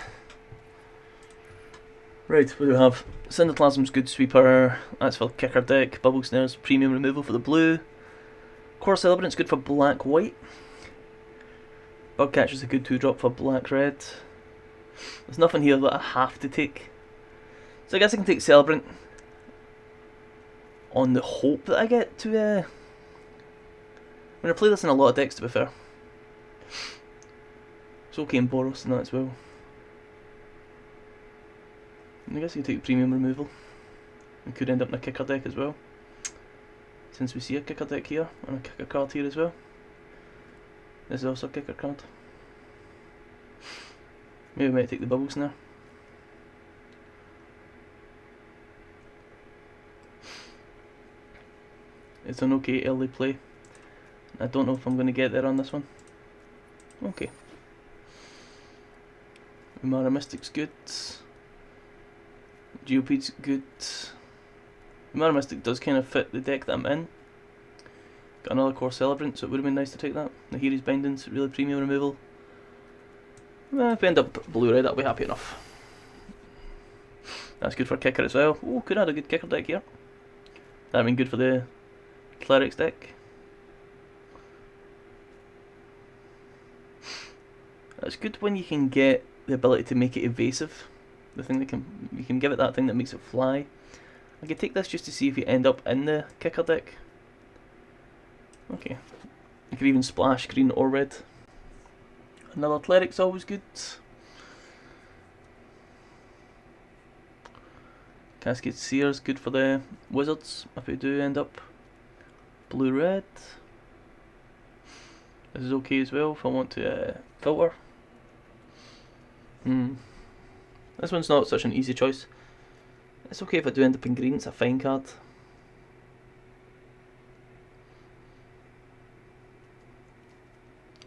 Right, what do we have? Cinderplasm's Good Sweeper, that's for kicker deck. Bubble Snares, premium removal for the blue. Core Celebrant's good for black-white. Bugcatcher's a good 2-drop for black-red. There's nothing here that I have to take. So I guess I can take Celebrant on the hope that I get to I'm going to play this in a lot of decks, to be fair. It's okay in Boros and that as well. And I guess you can take premium removal. We could end up in a kicker deck as well, since we see a kicker deck here and a kicker card here as well. This is also a kicker card. Maybe we might take the Bubble Snare. It's an okay early play. I don't know if I'm going to get there on this one. Okay. Umara Mystic's good. Geopede's good. Umara Mystic does kind of fit the deck that I'm in. Got another Core Celebrant, so it would have been nice to take that. Nahiri's Binding's really premium removal. If we end up blue-red, I'll be happy enough. That's good for kicker as well. Oh, could have had a good kicker deck here. That'd been good for the clerics deck. It's good when you can get the ability to make it evasive. The thing that you can give it that thing that makes it fly. I could take this just to see if you end up in the kicker deck. Okay. You could even splash green or red. Another cleric's always good. Cascade Seer's good for the wizards if we do end up blue-red. This is okay as well if I want to filter. This one's not such an easy choice. It's okay if I do end up in green, it's a fine card.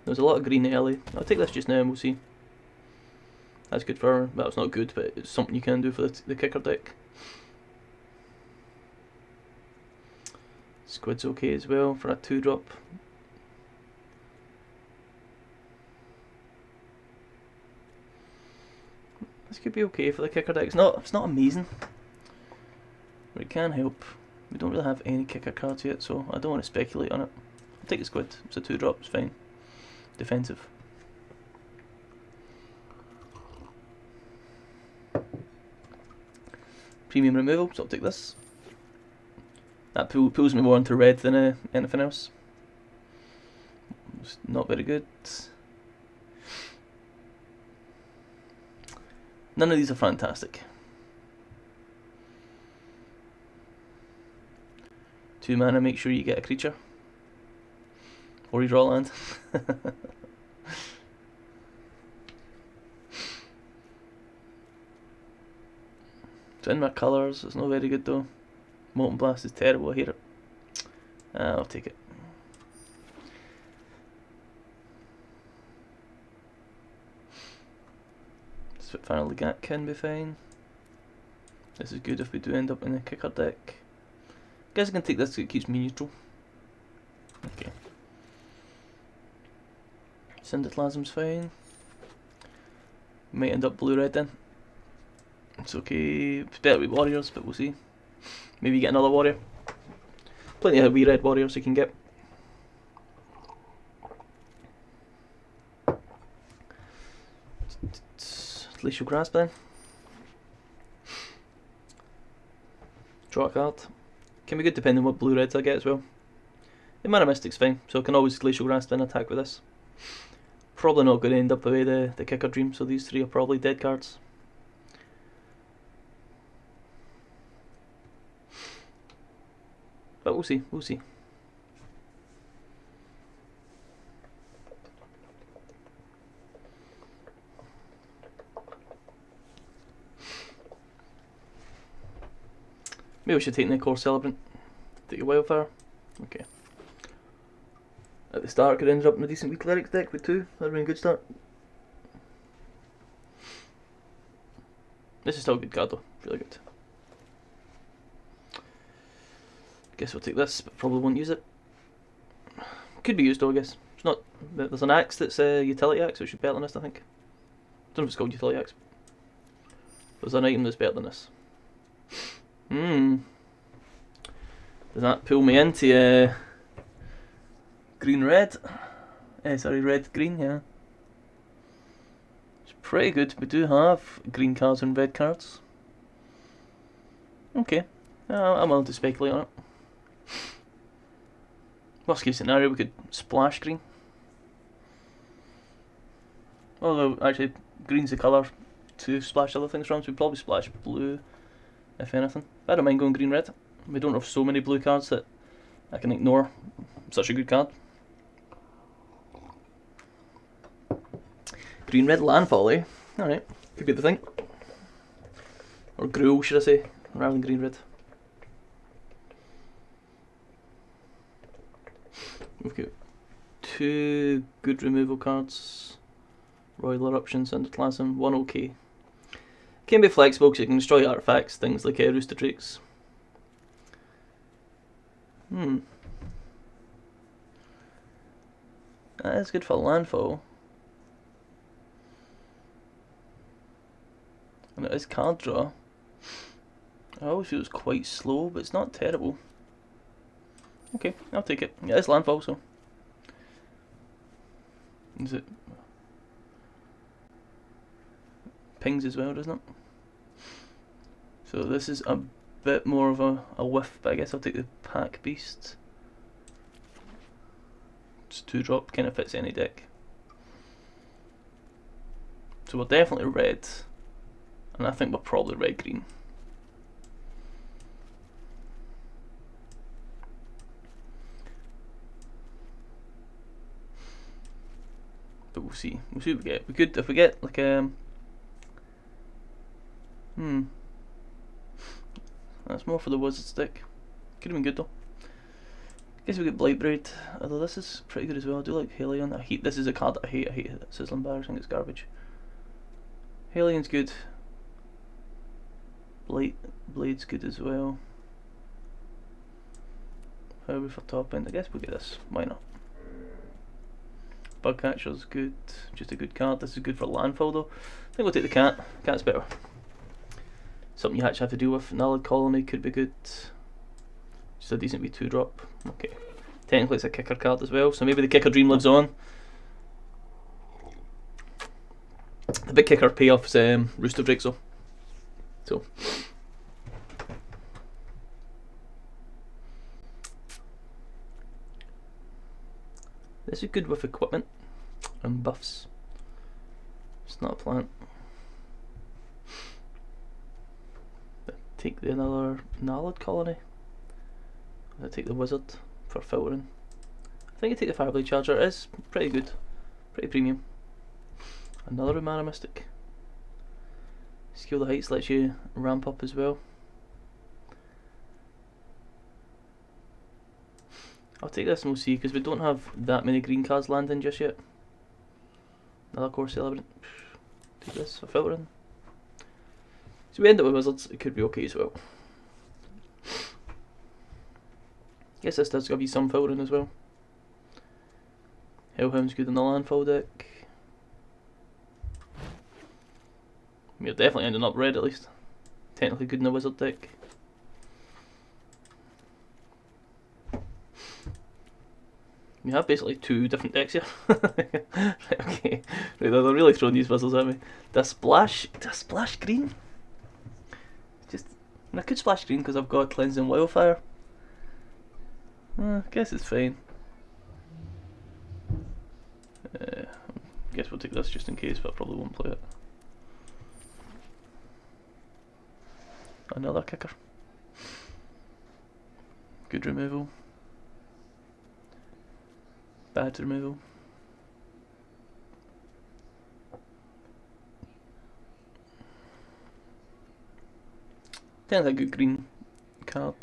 There's a lot of green early. I'll take this just now and we'll see. That's good for, well, it's not good, but it's something you can do for the kicker deck. Squid's okay as well for a 2-drop. This could be okay for the kicker deck. It's not amazing, but it can help. We don't really have any kicker cards yet, so I don't want to speculate on it. I'll take the squid. It's a 2-drop. It's fine. Defensive. Premium removal, so I'll take this. That pulls me more into red than anything else. It's not very good. None of these are fantastic. 2 mana, make sure you get a creature. Or you draw land. Twin my colours, it's not very good though. Molten Blast is terrible, I hate it. I'll take it. Spitfire Legat can be fine. This is good if we do end up in a kicker deck. Guess I can take this because it keeps me neutral. Okay. Syndiclasm's fine. Might end up blue-red then. It's okay. It's better with warriors, but we'll see. Maybe get another warrior. Plenty of wee red warriors you can get. Glacial Grasp then. Draw a card. Can be good depending on what blue reds I get as well. The Mana Mystic's fine, so I can always Glacial Grasp and attack with this. Probably not going to end up the way the Kicker Dream, so these 3 are probably dead cards. But we'll see, we'll see. Maybe we should take Nicor Celebrant. Take a Wildfire. Okay. At the start, could end up in a decent wee Clerics deck with 2. That'd been a good start. This is still a good card though. Really good. Guess we'll take this, but probably won't use it. Could be used though, I guess. It's not. There's an axe that's a utility axe, so it should be better than this, I think. I don't know if it's called utility axe. There's an item that's better than this. Does that pull me into green-red? Sorry, red-green, yeah. It's pretty good. We do have green cards and red cards. Okay. I'm willing to speculate on it. Worst case scenario, we could splash green. Although, actually, green's the colour to splash other things from, so we'd probably splash blue, if anything. I don't mind going green-red. We don't have so many blue cards that I can ignore such a good card. Green-red landfall, eh? Alright, could be the thing. Or Gruul, should I say, rather than green-red. We've got 2 good removal cards. Royal Eruption, Syndiclasm, 1 okay. Can be flexible because you can destroy artifacts, things like Rooster Drakes. That is good for landfall. And it is card draw. I always feel it's quite slow, but it's not terrible. Okay, I'll take it. Yeah, it's landfall, so. Is it? Pings as well, doesn't it? So this is a bit more of a whiff, but I guess I'll take the Pack Beast. It's 2-drop, kind of fits any deck. So we're definitely red, and I think we're probably red-green. But we'll see. We'll see what we get. We could, if we get like that's more for the wizard stick. Could have been good though. Guess we get Blightbraid, although this is pretty good as well. I do like Helion. I hate, this is a card that I hate. I hate it. Sizzling Bar, I think it's garbage. Helion's good. Blade's good as well. How are we for top end? I guess we'll get this. Why not? Bugcatcher's good. Just a good card. This is good for landfall though. I think we'll take the cat. Cat's better. Something you actually have to deal with. Nullid Colony could be good. Just a decent wee 2-drop. Okay. Technically it's a kicker card as well, so maybe the kicker dream lives on. The big kicker payoff is Rooster Drakes though. So. This is good with equipment and buffs. It's not a plant. Take another Nullid Colony. I take the Wizard for filtering. I think I take the Fireblade Charger. It is pretty good, pretty premium. Another Mana Mystic. Scale the Heights lets you ramp up as well. I'll take this and we'll see, because we don't have that many green cards landing just yet. Another Core Celebrant. Take this for filtering. So we end up with Wizards, it could be okay as well. Guess this does give you some filtering as well. Hellhound's good in the landfall deck. We're definitely ending up red at least. Technically good in the Wizard deck. We have basically two different decks here. Okay, right, they're really throwing these Wizards at me. Do I splash green? Just, and I could splash green because I've got Cleansing Wildfire. I guess it's fine. Guess we'll take this just in case, but I probably won't play it. Another kicker. Good removal. Bad removal. Kind of a good green card.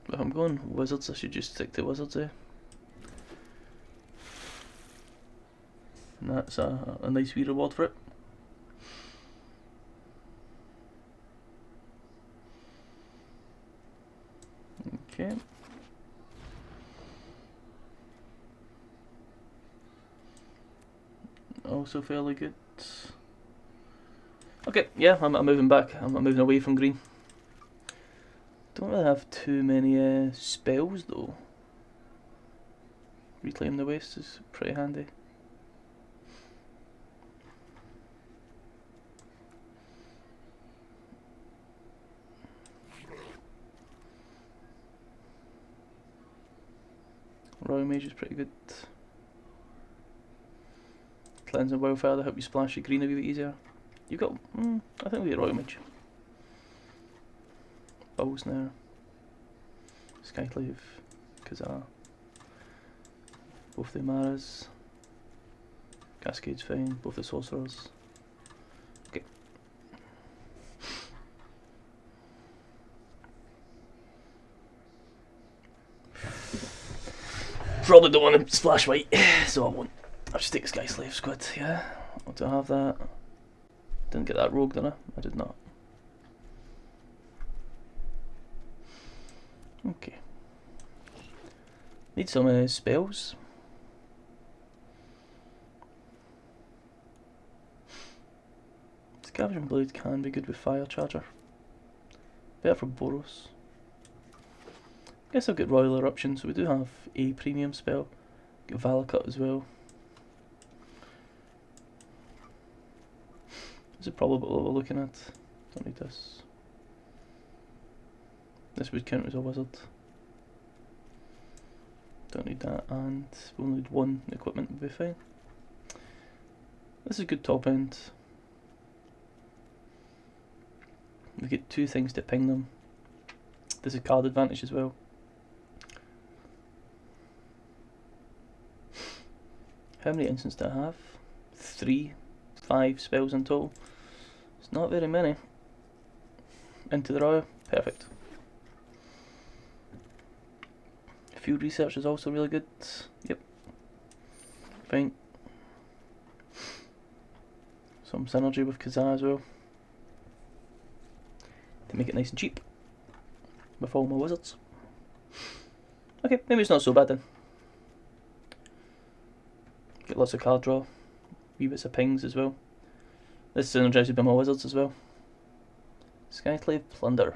But if I'm going Wizards, I should just stick to Wizards, eh? And that's a nice wee reward for it. Okay. Also fairly good. Okay, yeah, I'm moving back. I'm moving away from green. Don't really have too many spells though. Reclaim the Waste is pretty handy. Royal Mage is pretty good. Cleansing Wildfire to help you splash your green a wee bit easier. You've got, I think we get Royal Mage. Bow Snare. Skyclave. Kazaa. Both the Amaras. Cascade's fine. Both the Sorcerers. Okay. Probably don't want to splash white, so I won't. I'll just take Skyclave Squid, yeah. I don't have that. Didn't get that rogue, did I? I did not. Okay. Need some spells. Scavenging Blade can be good with Fire Charger. Better for Boros. Guess I've got Royal Eruption, so we do have a premium spell. Get Valakut as well. This is probably what we're looking at. Don't need this. This would count as a wizard. Don't need that, and we'll need one equipment, will be fine. This is a good top end. We get two things to ping them. There's a card advantage as well. How many instants do I have? 3, 5 spells in total. It's not very many. Into the Royal, perfect. Field Research is also really good. Yep. Fine. Some synergy with Kazaa as well. To make it nice and cheap. With all my wizards. Okay, maybe it's not so bad then. Get lots of card draw. Wee bits of pings as well. This is synergized by my wizards as well. Skyclave Plunder.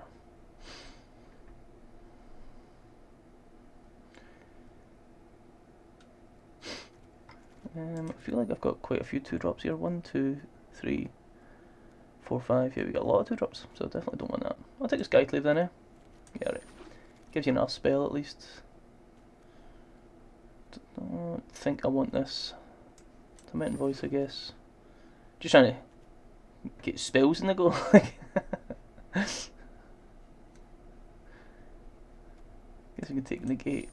I feel like I've got quite a few 2-drops here. 1, 2, 3, 4, 5. Yeah, we got a lot of 2-drops, so I definitely don't want that. I'll take a Skyclave then, eh? Yeah, right. Gives you enough spell at least. Don't think I want this. Tormenting Voice, I guess. Just trying to get spells in the go. Guess we can take Negate.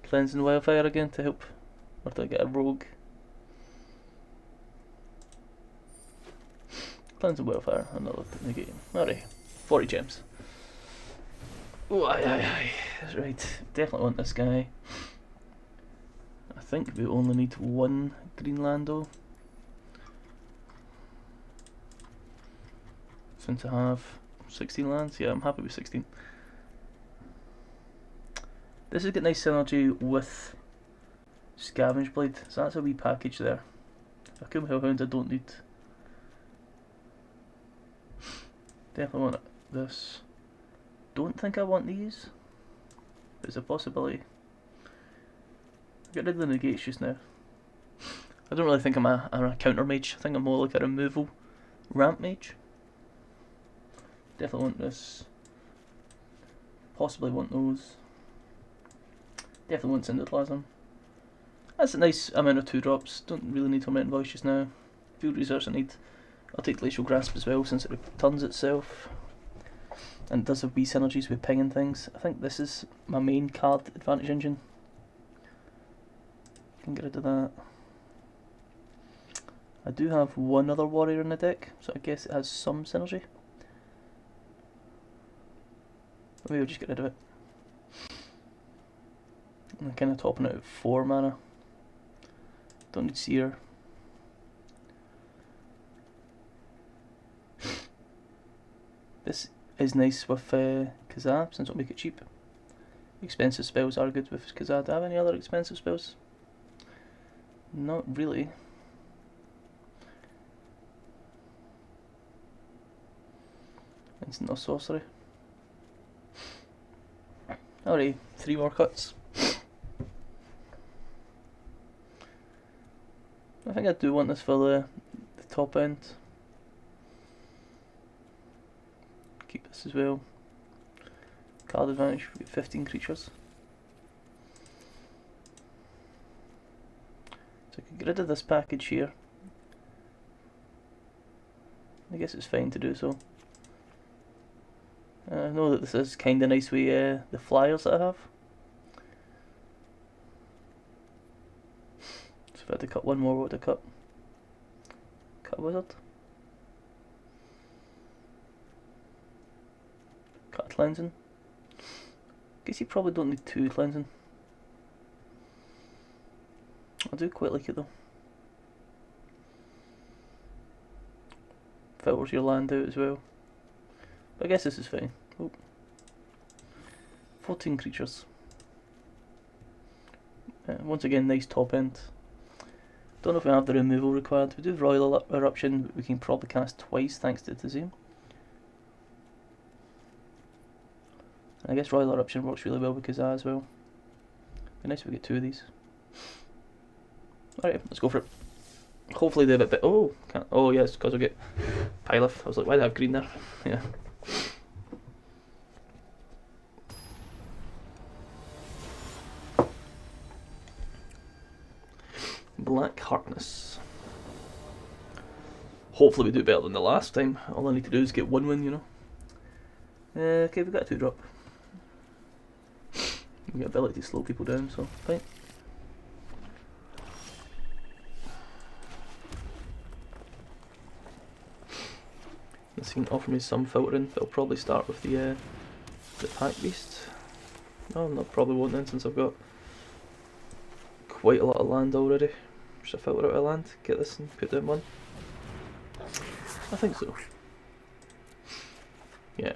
Cleansing Wildfire again to help. Or do I get a Rogue? Cleansing Wildfire, another Negate. Alright, 40 gems. Oh, aye, aye, aye. That's right. Definitely want this guy. I think we only need one Green though. Since I have 16 lands, yeah, I'm happy with 16. This has got nice synergy with Scavenge Blade, so that's a wee package there. Akum Hellhound I don't need. Definitely want this. Don't think I want these. There's a possibility. Get rid of the negates just now. I don't really think I'm a counter mage. I think I'm more like a removal ramp mage. Definitely want this. Possibly want those. Definitely want Cinderplasm. That's a nice amount of 2-drops. Don't really need Tormenting Voice just now. Field Research I need. I'll take Glacial Grasp as well since it returns itself. And does have wee synergies with pinging things. I think this is my main card advantage engine. Can get rid of that. I do have one other warrior in the deck, so I guess it has some synergy. Maybe we'll just get rid of it. I'm kind of topping out at 4 mana. Don't need Seer. This is nice with Kazaa, since it'll make it cheap. Expensive spells are good with Kazaa. Do I have any other expensive spells? Not really. Instant or sorcery. Alright, 3 more cuts. I think I do want this for the top end. Keep this as well. Card advantage, we get 15 creatures. So I could get rid of this package here. I guess it's fine to do so. I know that this is kinda nice with the flyers that I have. So if I had to cut one more, what would I cut? Cut a wizard? Cut a cleansing? Guess you probably don't need 2 cleansing. I do quite like it though. Filters your land out as well. But I guess this is fine. Oh. 14 creatures. Once again, nice top end. Don't know if we have the removal required. We do Royal Eruption, but we can probably cast twice thanks to Tizum. I guess Royal Eruption works really well with Kazaa as well. Be nice if we get 2 of these. Alright, let's go for it. Hopefully they have a bit. Oh, can't. Oh, yes, because I get Pilaf. I was like, why do I have green there? Yeah. Black Harkness. Hopefully we do better than the last time. All I need to do is get 1 win, you know. Okay, we've got a 2-drop. We got ability to slow people down, so fine. This can offer me some filtering, but I'll probably start with the Pack Beast. No, I probably won't then, since I've got quite a lot of land already. Should I filter out of land, get this and put down 1? I think so. Yeah.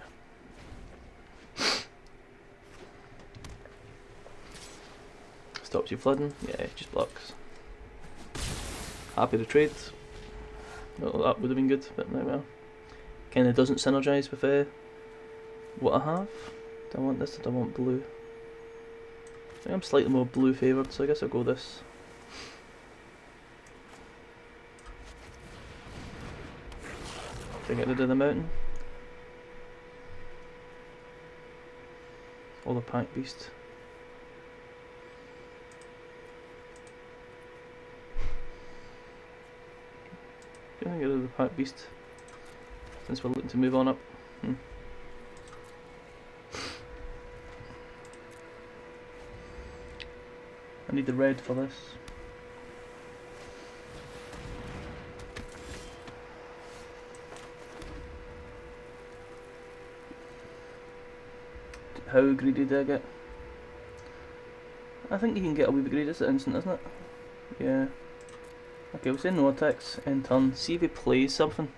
Stops you flooding? Yeah, it just blocks. Happy to trade. Well, that would have been good, but no well. Kinda doesn't synergise with what I have. Do I want this or do I want blue? I think I'm slightly more blue favoured, so I guess I'll go this. To get rid of the mountain. Or the Pack Beast. I think get rid of the Pack Beast. Since we're looking to move on up. I need the red for this. How greedy did I get? I think you can get a wee bit greedy. It's an instant, isn't it? Yeah. Okay, we'll say no attacks in turn. See if he plays something.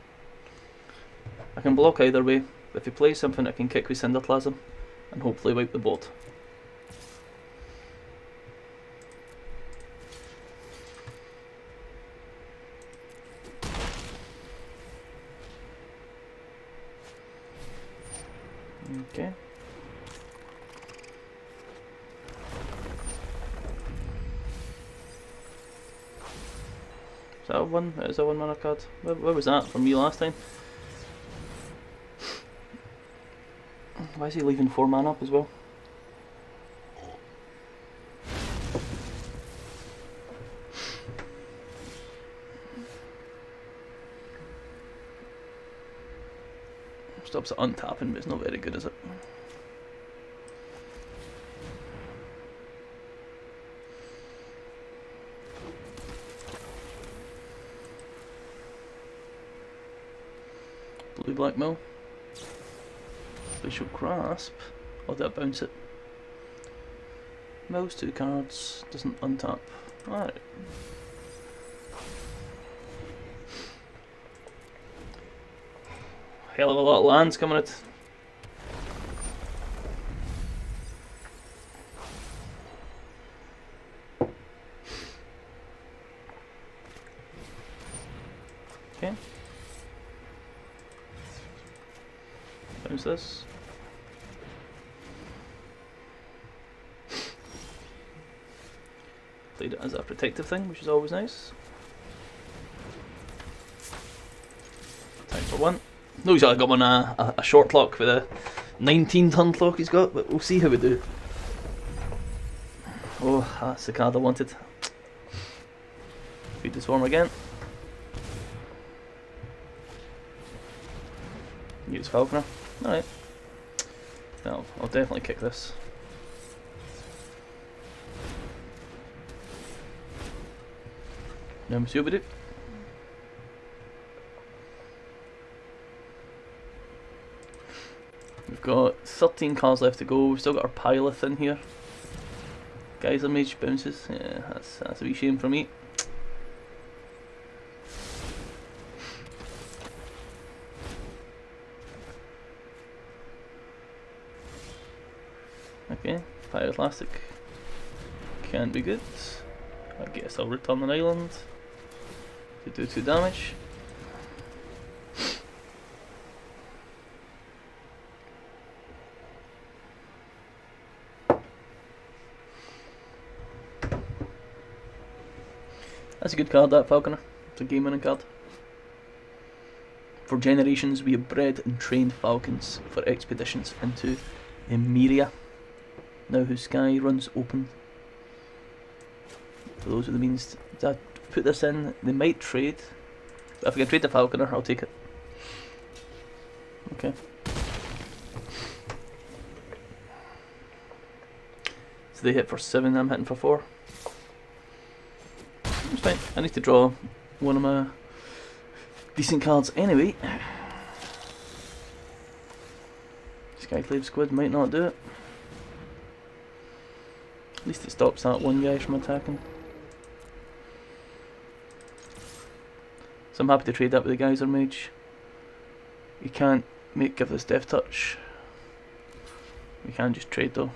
I can block either way, but if he plays something I can kick with Cinderplasm and hopefully wipe the board. Okay. Is that a 1? It is a 1 mana card. Where was that from me last time? Why is he leaving 4 mana up as well? Stops it untapping, but it's not very good, is it? Blue Black Mill. Spatial Grasp. Or did I bounce it? Mills 2 cards, doesn't untap. Alright. Hell of a lot of lands coming out. Okay. Bounce this. Played it as a protective thing, which is always nice. Time for 1. No, he's got him on a short clock with a 19-turn clock he's got, but we'll see how we do. Oh, that's the card I wanted. Feed the Swarm again. Use Falconer. Alright. No, I'll definitely kick this. Now we'll see what we do. We've got 13 cards left to go. We've still got our Pilaf in here. Geyser Mage bounces. Yeah, that's a wee shame for me. Okay, Pyroclastic can be good. I guess I'll return an island. to do 2 damage. That's a good card, that Falconer. It's a game winning card. For generations we have bred and trained falcons for expeditions into Emeria, now whose sky runs open. For those with the means to put this in, they might trade, but if I can trade the Falconer, I'll take it. Okay. So they hit for 7, I'm hitting for 4. It's fine, I need to draw one of my decent cards anyway. Skyclave Squid might not do it. At least it stops that one guy from attacking. So I'm happy to trade that with the Geyser Mage. You can't give this Death Touch. We can just trade though.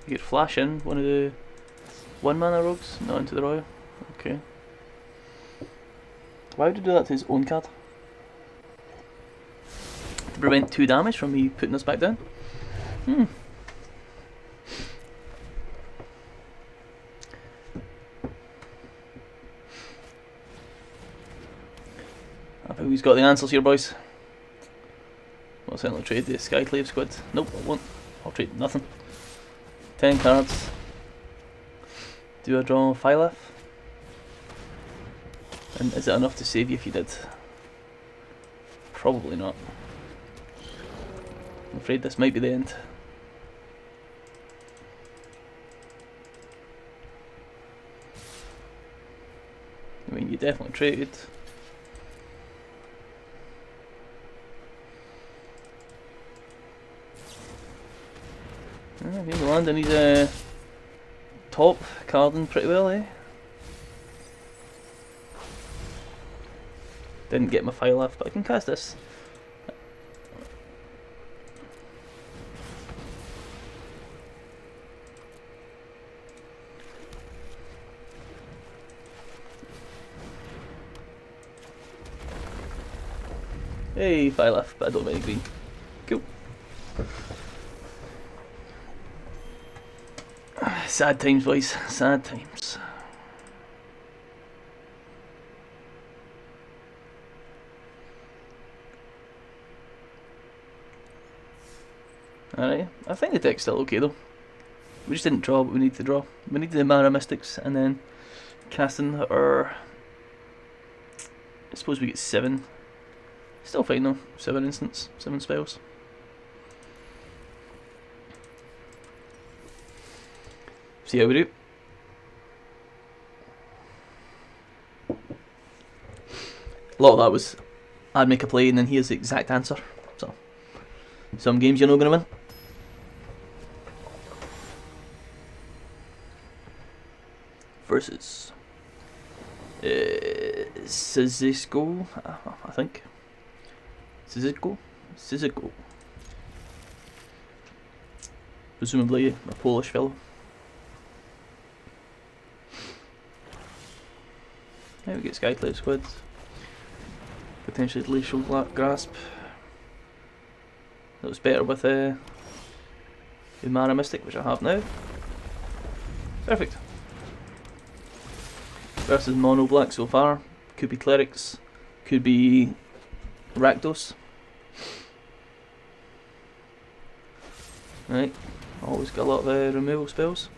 You could flash in one of the 1 mana rogues, not into the Royal. Okay. Why would he do that to his own card? To prevent 2 damage from me putting this back down? I think he's got the answers here, boys. I'll certainly trade the Skyclave Squid. Nope, I won't. I'll trade nothing. 10 cards. Do I draw Phylath? And is it enough to save you if you did? Probably not. I'm afraid this might be the end. I mean, you definitely traded. He's landing his top carding pretty well, eh? Didn't get my Phylath, but I can cast this. Hey, Phylath, but I don't have any green. Cool. Sad times, boys. Sad times. Alright, I think the deck's still okay though. We just didn't draw what we need to draw. We need the Mana Mystics and then casting our... I suppose we get 7. Still fine though. 7 instants, 7 spells. See how we do. A lot of that was I'd make a play and then here's the exact answer. So some games you're not going to win. Versus Sizisko, I think. Sizisko. Presumably a Polish fellow. There we get Skyclave Squid. Potentially Glacial Grasp. That was better with the Mana Mystic, which I have now. Perfect. Versus mono black so far. Could be Clerics, could be Rakdos. Right, always got a lot of removal spells.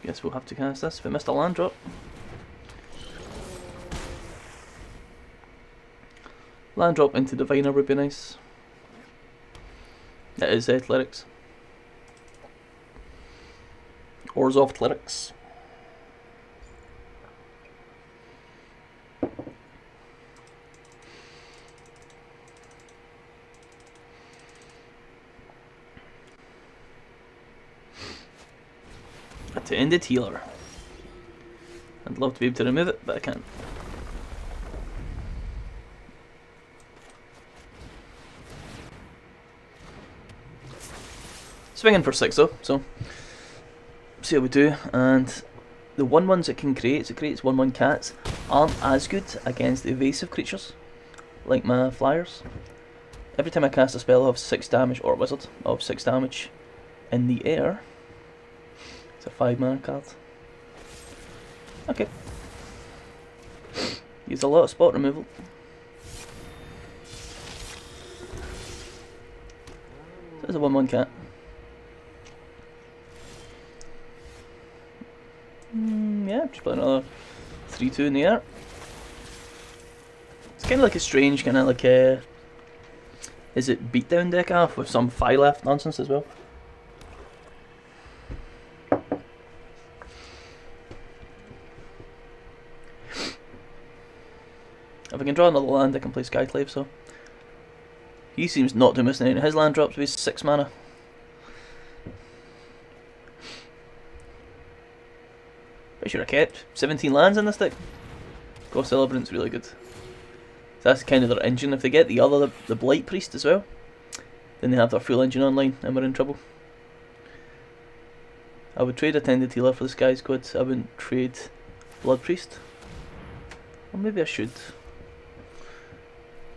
Guess we'll have to cast this if we missed a land drop. Land drop into Diviner would be nice. That is Clerics. Orzhov Clerics. To end it, healer. I'd love to be able to remove it, but I can't. Swinging for 6 though, so see how we do. And the 1/1s it can create, so it creates 1/1 cats, aren't as good against evasive creatures, like my flyers. Every time I cast a spell, I'll have 6 damage, or wizard, I'll have 6 damage in the air. It's a 5 mana card. Okay. Use a lot of spot removal. So there's a 1/1 cat. Yeah, just put another 3/2 in the air. It's kind of like a strange, kind of like a... Is it beatdown deck off with some Phylath nonsense as well? If I can draw another land, I can play Skyclave, so... He seems not to miss anything. His land drops with 6 mana. Pretty sure I kept 17 lands in this deck. Ghost Celebrant's really good. So that's kind of their engine. If they get the Blight Priest as well, then they have their full engine online and we're in trouble. I would trade Attended Healer for the Sky Squad. I wouldn't trade Blood Priest. Or maybe I should.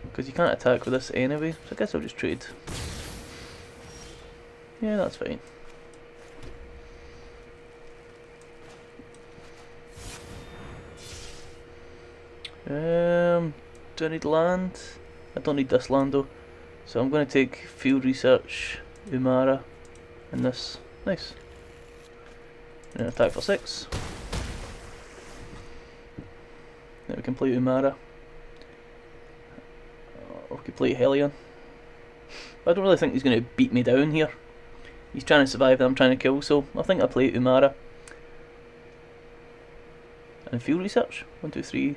Because you can't attack with this anyway, so I guess I'll just trade. Yeah, that's fine. Do I need land? I don't need this land though. So I'm going to take Field Research, Umara, and this. Nice. And attack for 6. Then we can play Umara. Or we could play Hellion. But I don't really think he's going to beat me down here. He's trying to survive and I'm trying to kill, so I think I'll play Umara. And Field Research. 1, 2, 3.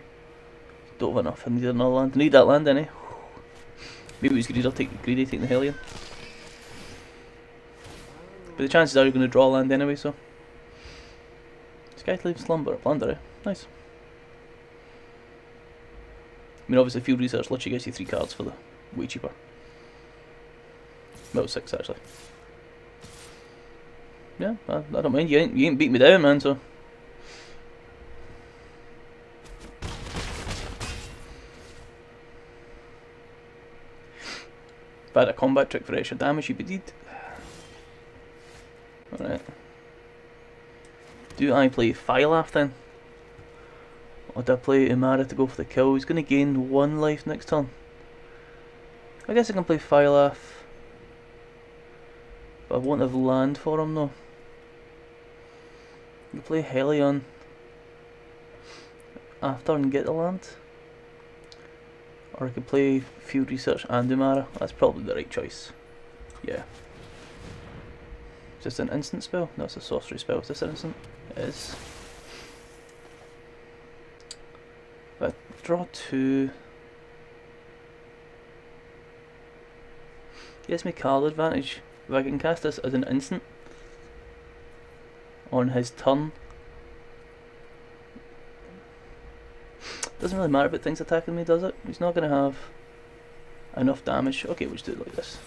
Don't have enough. I need another land. I need that land, innit? Maybe he's greedy. I'll take greedy, taking the Hellion. But the chances are you're going to draw land anyway, so. Skyclave, Slumber, Plunderer. Nice. I mean, obviously, Field Research literally gets you 3 cards for the way cheaper. Well, 6 actually. Yeah, I don't mind. You ain't beat me down, man, so. If I had a combat trick for extra damage, you'd be dead. Alright. Do I play Phylath then? Or do I play Umara to go for the kill? He's going to gain 1 life next turn. I guess I can play Phylath. But I won't have land for him though. You play Hellion after and get the land. Or I could play Field Research and Umara. That's probably the right choice. Yeah. Is this an instant spell? No, it's a sorcery spell. Is this an instant? It is. But draw 2. Gives me card advantage. If I can cast this as an instant on his turn. Doesn't really matter about things attacking me, does it? He's not going to have enough damage. Okay, we'll just do it like this.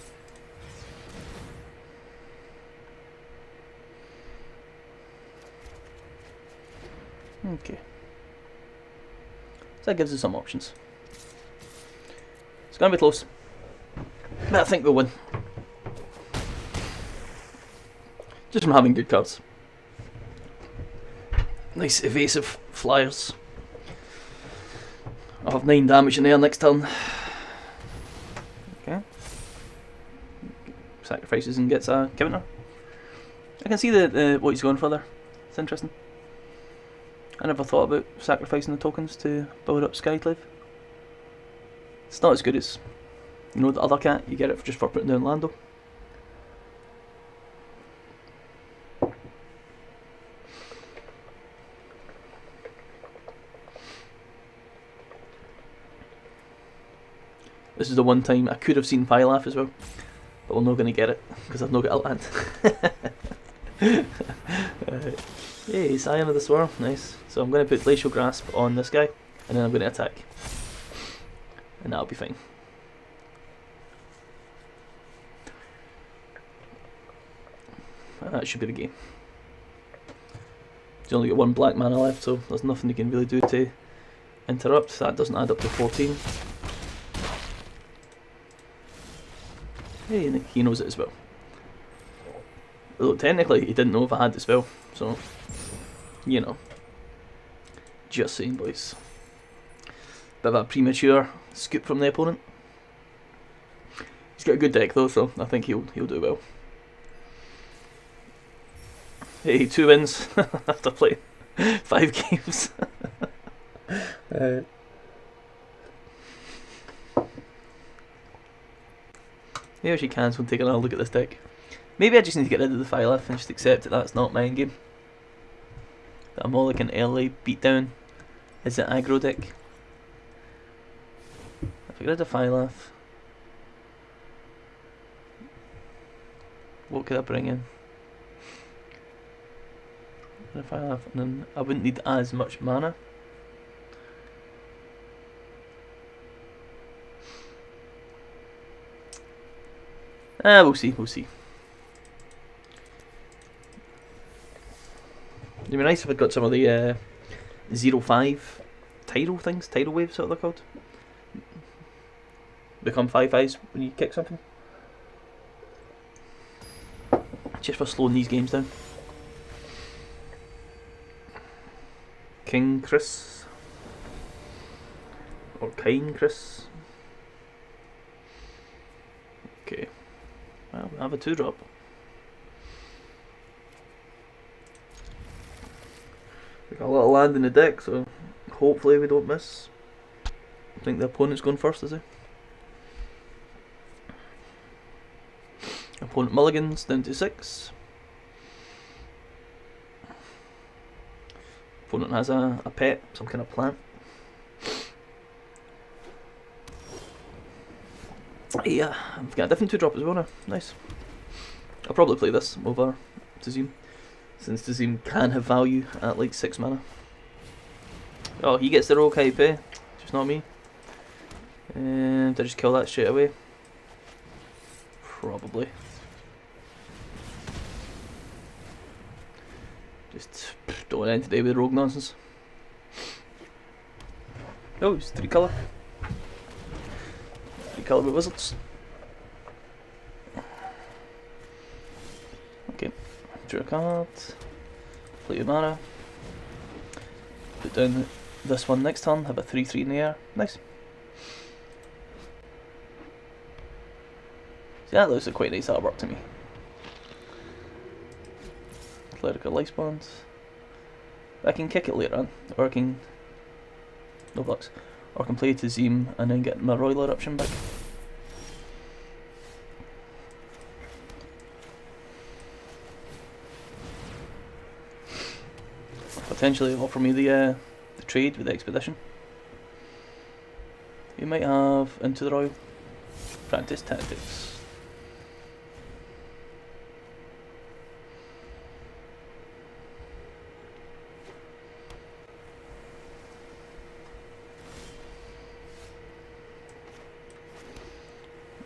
Okay. So that gives us some options. It's going to be close. But I think we'll win. Just from having good cards. Nice evasive flyers. I'll have 9 damage in there next turn. Okay. Sacrifices and gets a counter. I can see what he's going for there. It's interesting. I never thought about sacrificing the tokens to build up Skyclave. It's not as good as, you know, the other cat. You get it just for putting down Lando. This is the one time I could have seen Phylath as well, but we're not going to get it because I've not got a land. Yay, Scion of the Swarm, nice. So I'm going to put Glacial Grasp on this guy, and then I'm going to attack. And that'll be fine. And that should be the game. He's only got 1 black mana left, so there's nothing he can really do to interrupt. That doesn't add up to 14. Hey, and he knows it as well. Although technically he didn't know if I had the spell, so, you know. Just saying, boys. Bit of a premature scoop from the opponent. He's got a good deck though, so I think he'll do well. Hey, 2 wins after playing 5 games. Maybe I should cancel and take another look at this deck. Maybe I just need to get rid of the Phylath and just accept that that's not my endgame. That I'm more like an early beatdown. Is it aggro deck? If I get rid of Phylath, what could I bring in? If I have, and then I wouldn't need as much mana. We'll see, we'll see. It'd be nice if I'd got some of the 0-5 tidal things, tidal waves, what they're called. Become 5/5s when you kick something. Just for slowing these games down. King Chris. Or Kine Chris. Okay. Well, we have a 2-drop. We got a lot of land in the deck, so hopefully we don't miss. I think the opponent's going first, is he? Opponent mulligans down to 6. Opponent has a pet, some kind of plant. Yeah, I've got a different 2-drop as well now. Nice. I'll probably play this over Tazeem, since Tazeem can have value at like 6 mana. Oh, he gets the rogue hype, eh? Just not me. And did I just kill that straight away? Probably. Just don't end today with rogue nonsense. Oh, it's 3 colour. 3 colour with wizards. Okay, draw a card. Play your mana. Put down this one next turn. Have a 3/3 in the air. Nice. See, that looks like quite nice artwork to me. Clerical Lifebond. I can kick it later on, or I can... no blocks. Or I can play Tazeem and then get my Royal Eruption back. Potentially offer me the trade with the Expedition. You might have Into the Royal. Practice Tactics.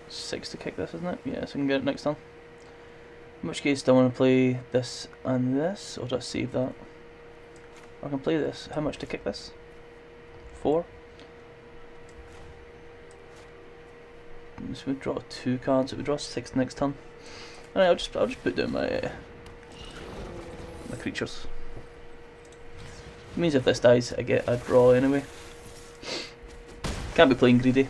Six to kick this, isn't it? Yeah, so I can get it next turn. In which case, do I want to play this and this, or just save that? I can play this. How much to kick this? 4. So we draw 2 cards. So we draw 6 next turn. Alright, I'll just put down my my creatures. It means if this dies, I get a draw anyway. Can't be playing greedy.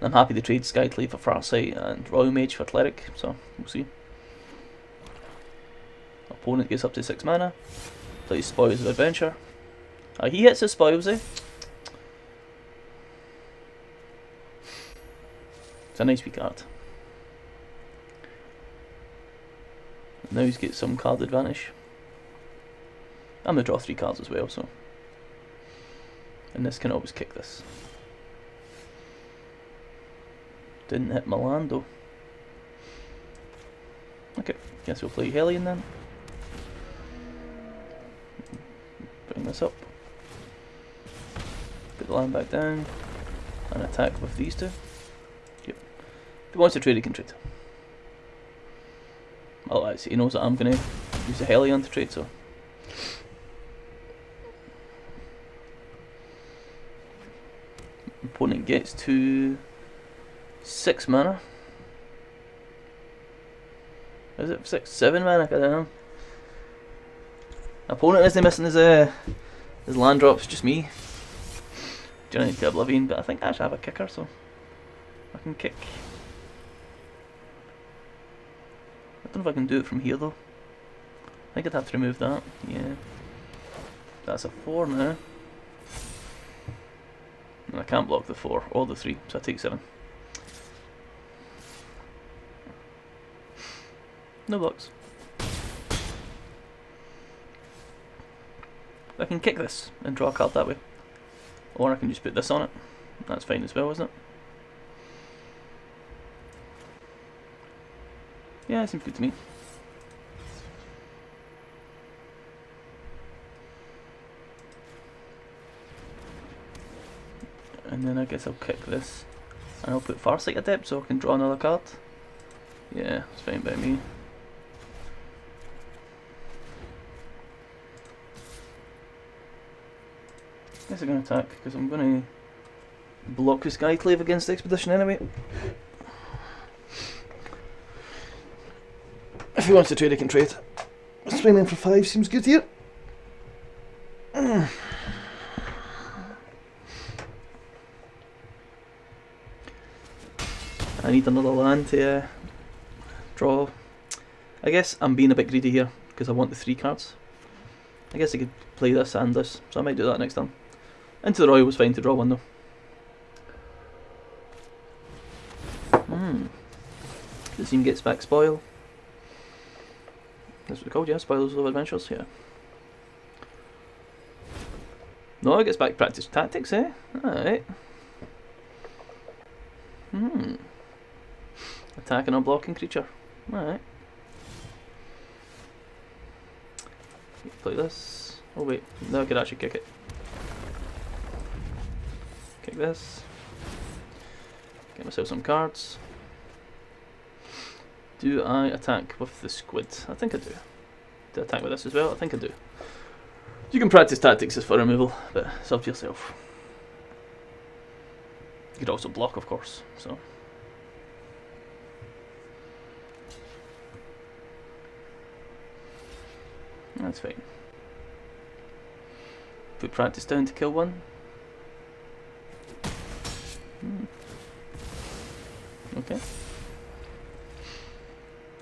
I'm happy to trade Skyclave for Farsight and Royal Mage for Cleric, so we'll see. Opponent gets up to 6 mana. Plays Spoils of Adventure. He hits his spoils, eh? It's a nice wee card. Now he's got some card advantage. I'm going to draw 3 cards as well, so. And this can always kick this. Didn't hit Milan though. Okay, guess we'll play Hellion then. Bring this up. Put the land back down. And attack with these 2. Yep. If he wants to trade, he can trade. Oh, actually, he knows that I'm going to use the Hellion to trade, so. Opponent gets to 6 mana. Is it 6, 7 mana? I don't know. Opponent isn't missing his land drops, just me. Journey to Oblivion, but I think I actually have a kicker, so I can kick. I don't know if I can do it from here though. I think I'd have to remove that. Yeah. That's a 4 now. And I can't block the 4 or the 3, so I take 7. No blocks. I can kick this and draw a card that way. Or I can just put this on it. That's fine as well, isn't it? Yeah, it seems good to me. And then I guess I'll kick this. And I'll put Farsight Adept so I can draw another card. Yeah, it's fine by me. I guess I'm going to attack because I'm going to block this Skyclave against the Expedition anyway. If he wants to trade, he can trade. Swinging for 5 seems good here. I need another land to draw. I guess I'm being a bit greedy here because I want the 3 cards. I guess I could play this and this, so I might do that next time. Into the Royal was fine to draw 1 though. The team gets back Spoil. That's what they're called, yeah? Spoils of Adventures, yeah. No, it gets back Practice Tactics, eh? Alright. Attacking or blocking creature. Alright. Play this. Oh wait, now I could actually kick it. Kick this. Get myself some cards. Do I attack with the squid? I think I do. Do I attack with this as well? I think I do. You can practice tactics as for removal, but it's up to yourself. You could also block, of course, so. That's fine. Put practice down to kill 1. Okay.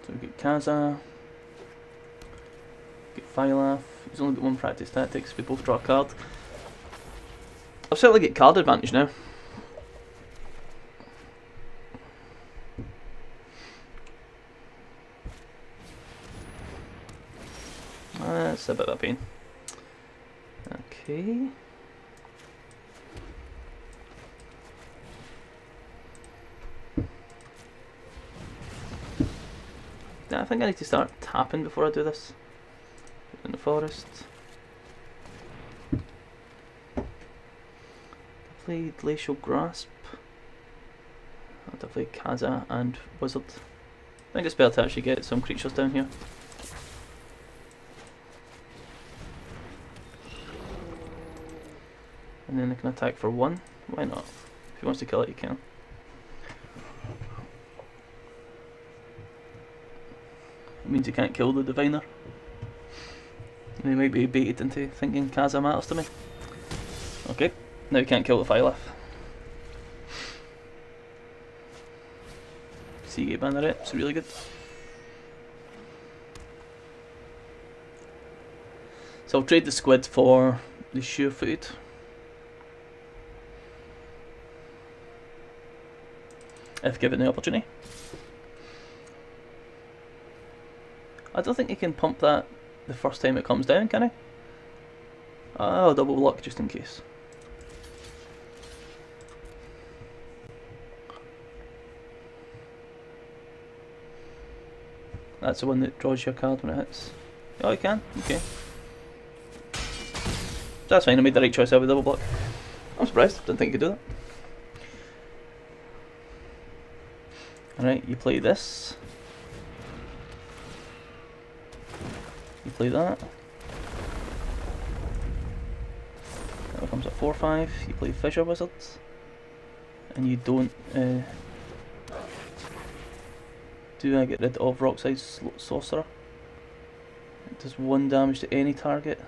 So we get Kaza, get Phylath. He's only got 1 practice tactics. We both draw a card. I'll certainly get card advantage now. That's a bit of a pain. Okay. I think I need to start tapping before I do this. In the forest. I played Glacial Grasp. I played Kaza and Wizard. I think it's better to actually get some creatures down here. And then I can attack for 1. Why not? If he wants to kill it, he can. It means you can't kill the Diviner. And he might be baited into thinking Kaza matters to me. Okay, now you can't kill the Phylath. Seagate Banneret, it's really good. So I'll trade the squid for the sure-footed. If given the opportunity. I don't think you can pump that the first time it comes down, can I? Oh, double block just in case. That's the one that draws your card when it hits. Oh, you can? Okay. That's fine, I made the right choice there with double block. I'm surprised, didn't think you could do that. Alright, you play this. play that. That becomes a 4-5. You play Fissure Wizards, and you don't. Do I get rid of Rockside Sorcerer? It does 1 damage to any target.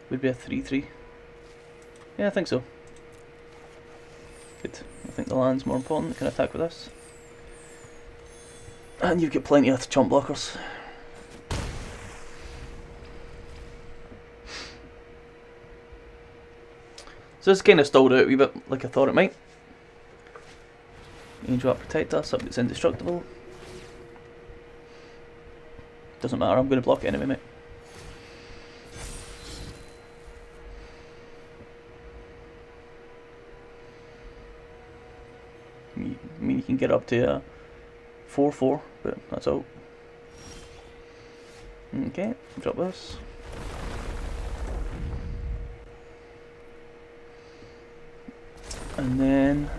Would be a 3-3. Yeah, I think so. Good. I think the land's more important. Can attack with this. And you've got plenty of chump blockers. So this kind of stalled out a wee bit like I thought it might. Angel Art Protect us, something that's indestructible. Doesn't matter, I'm going to block it anyway, mate. I mean, you can get up to a 4-4, but that's all. Okay, drop this. And then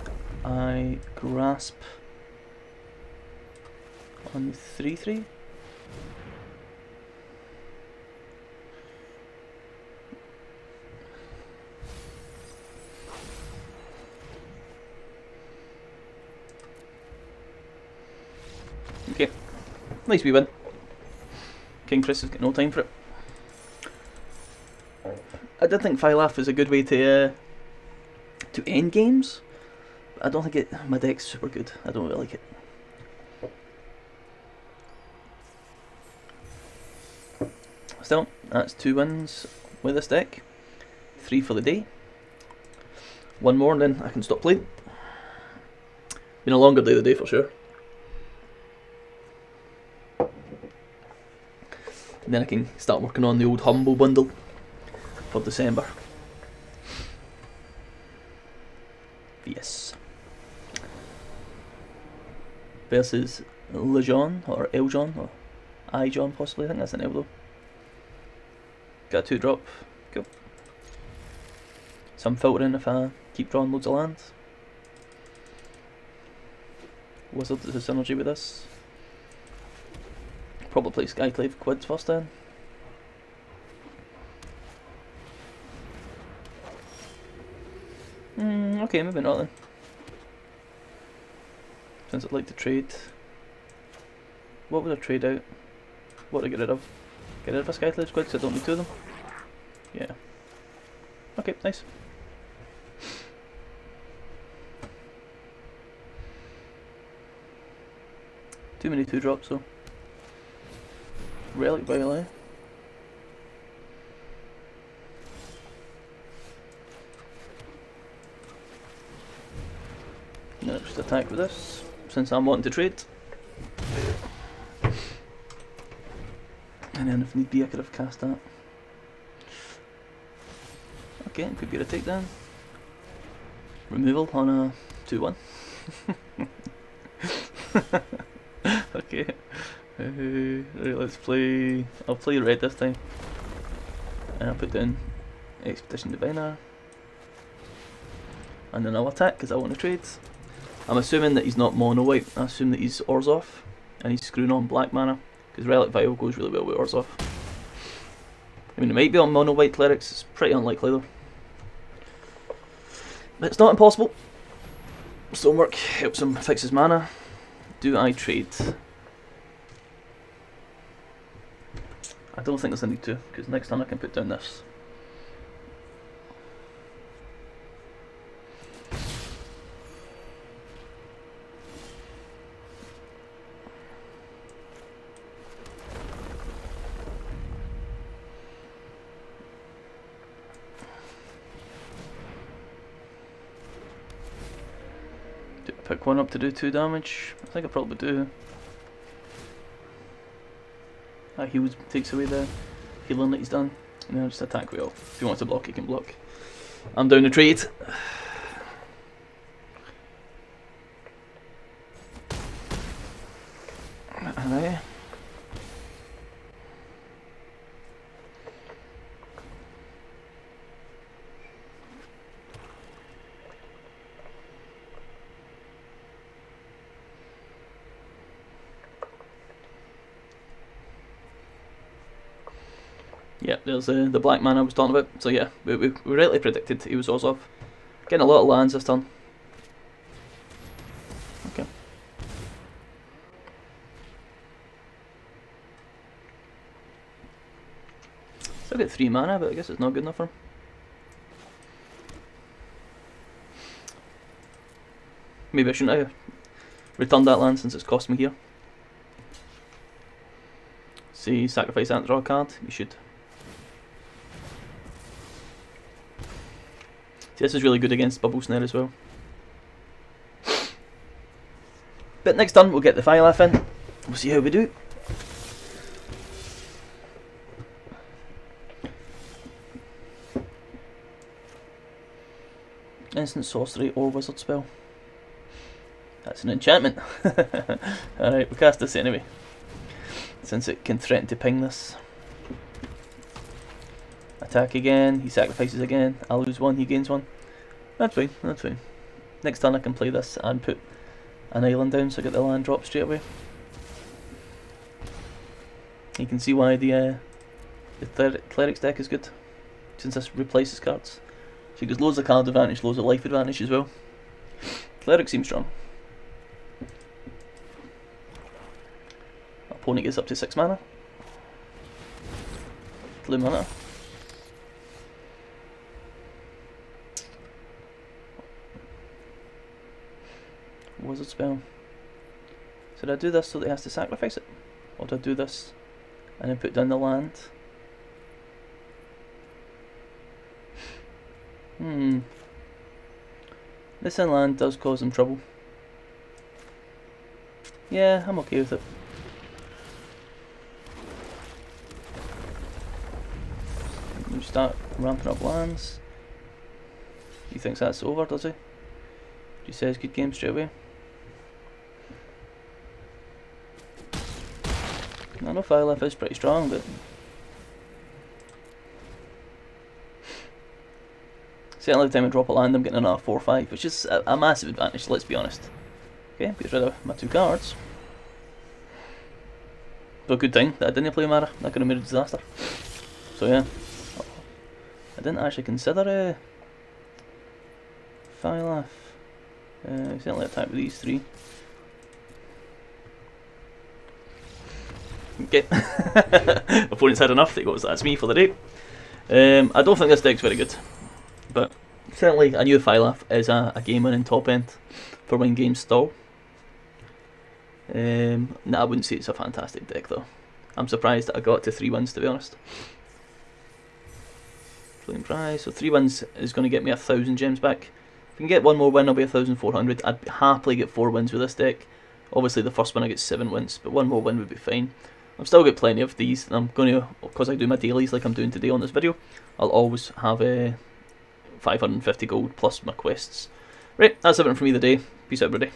I grasp on the 3-3. Okay, nice wee win. King Chris has got no time for it. I did think Phylath is a good way to end games. I don't think my deck's super good. I don't really like it. Still, that's 2 wins with this deck. 3 for the day. 1 more and then I can stop playing. Been a longer day today for sure. And then I can start working on the old Humble bundle for December. Yes. Versus Lejon or Eljon or Ijon possibly. I think that's an L though. Got a 2-drop. Cool. Some filtering if I keep drawing loads of lands. Wizard is a synergy with this. Probably play Skyclave Quids first then. Okay, maybe not then. Since I'd like to trade. What would I trade out? What would I get rid of? Get rid of a Skyclave Squid because I don't need 2 of them? Yeah. Okay, nice. Too many 2-drops though. Relic Violet. No, just attack with this, since I'm wanting to trade. And then if need be I could have cast that. Okay, it could be a takedown. Removal on a 2-1. Okay. Right, let's play. I'll play red this time. And I'll put down Expedition Diviner. And then I'll attack because I want to trade. I'm assuming that he's not mono white. I assume that he's Orzhov and he's screwing on black mana because Relic Vial goes really well with Orzhov. I mean, it might be on mono white clerics. It's pretty unlikely though. But it's not impossible. Stonework helps him fix his mana. Do I trade? I don't think there's a need to, because next time I can put down this. Do I pick one up to do 2 damage? I think I probably do. That heals, takes away the healing that he's done. And then just attack well. If he wants to block, he can block. I'm down to trade. Alright. there's the black mana I was talking about. So yeah, we rightly predicted he was Orzhov. Getting a lot of lands this turn. Okay. Still get 3 mana, but I guess it's not good enough for him. Maybe I shouldn't have returned that land since it's cost me here. See, sacrifice that and draw a card. You should. See, this is really good against Bubble Snare as well. But next turn we'll get the Phylath in. We'll see how we do. Instant sorcery or wizard spell. That's an enchantment. Alright, we cast this anyway, since it can threaten to ping this. Attack again, he sacrifices again, I lose 1, he gains 1. That's fine, that's fine. Next turn I can play this and put an island down so I get the land drop straight away. You can see why the Cleric's deck is good, since this replaces cards. So he gets loads of card advantage, loads of life advantage as well. Cleric seems strong. Opponent gets up to 6 mana. Blue mana. Wizard spell. So did I do this so that he has to sacrifice it? Or did I do this and then put down the land? This in land does cause him trouble. Yeah, I'm okay with it. We start ramping up lands. He thinks that's over, does he? He says good game straight away. I know Phylath is pretty strong, but certainly every time I drop a land I'm getting another 4-5, which is a massive advantage, let's be honest. Okay, get rid of my 2 cards. But a good thing that I didn't play Mara, that could have made a disaster. So yeah, I didn't actually consider Phylath. Certainly attack with these 3. Okay, opponent's had enough, he goes, that's me for the day. I don't think this deck's very good, but certainly I knew Phylath is a game-winning top end for when games stall. Nah, I wouldn't say it's a fantastic deck though. I'm surprised that I got to 3 wins, to be honest. Flame prize, so 3 wins is going to get me 1,000 gems back. If I can get one more win I'll be 1,400. I'd happily get 4 wins with this deck. Obviously the first one I get 7 wins, but one more win would be fine. I've still got plenty of these, and I'm going to, because I do my dailies like I'm doing today on this video, I'll always have 550 gold plus my quests. Right, that's everything from me today. Peace out, everybody.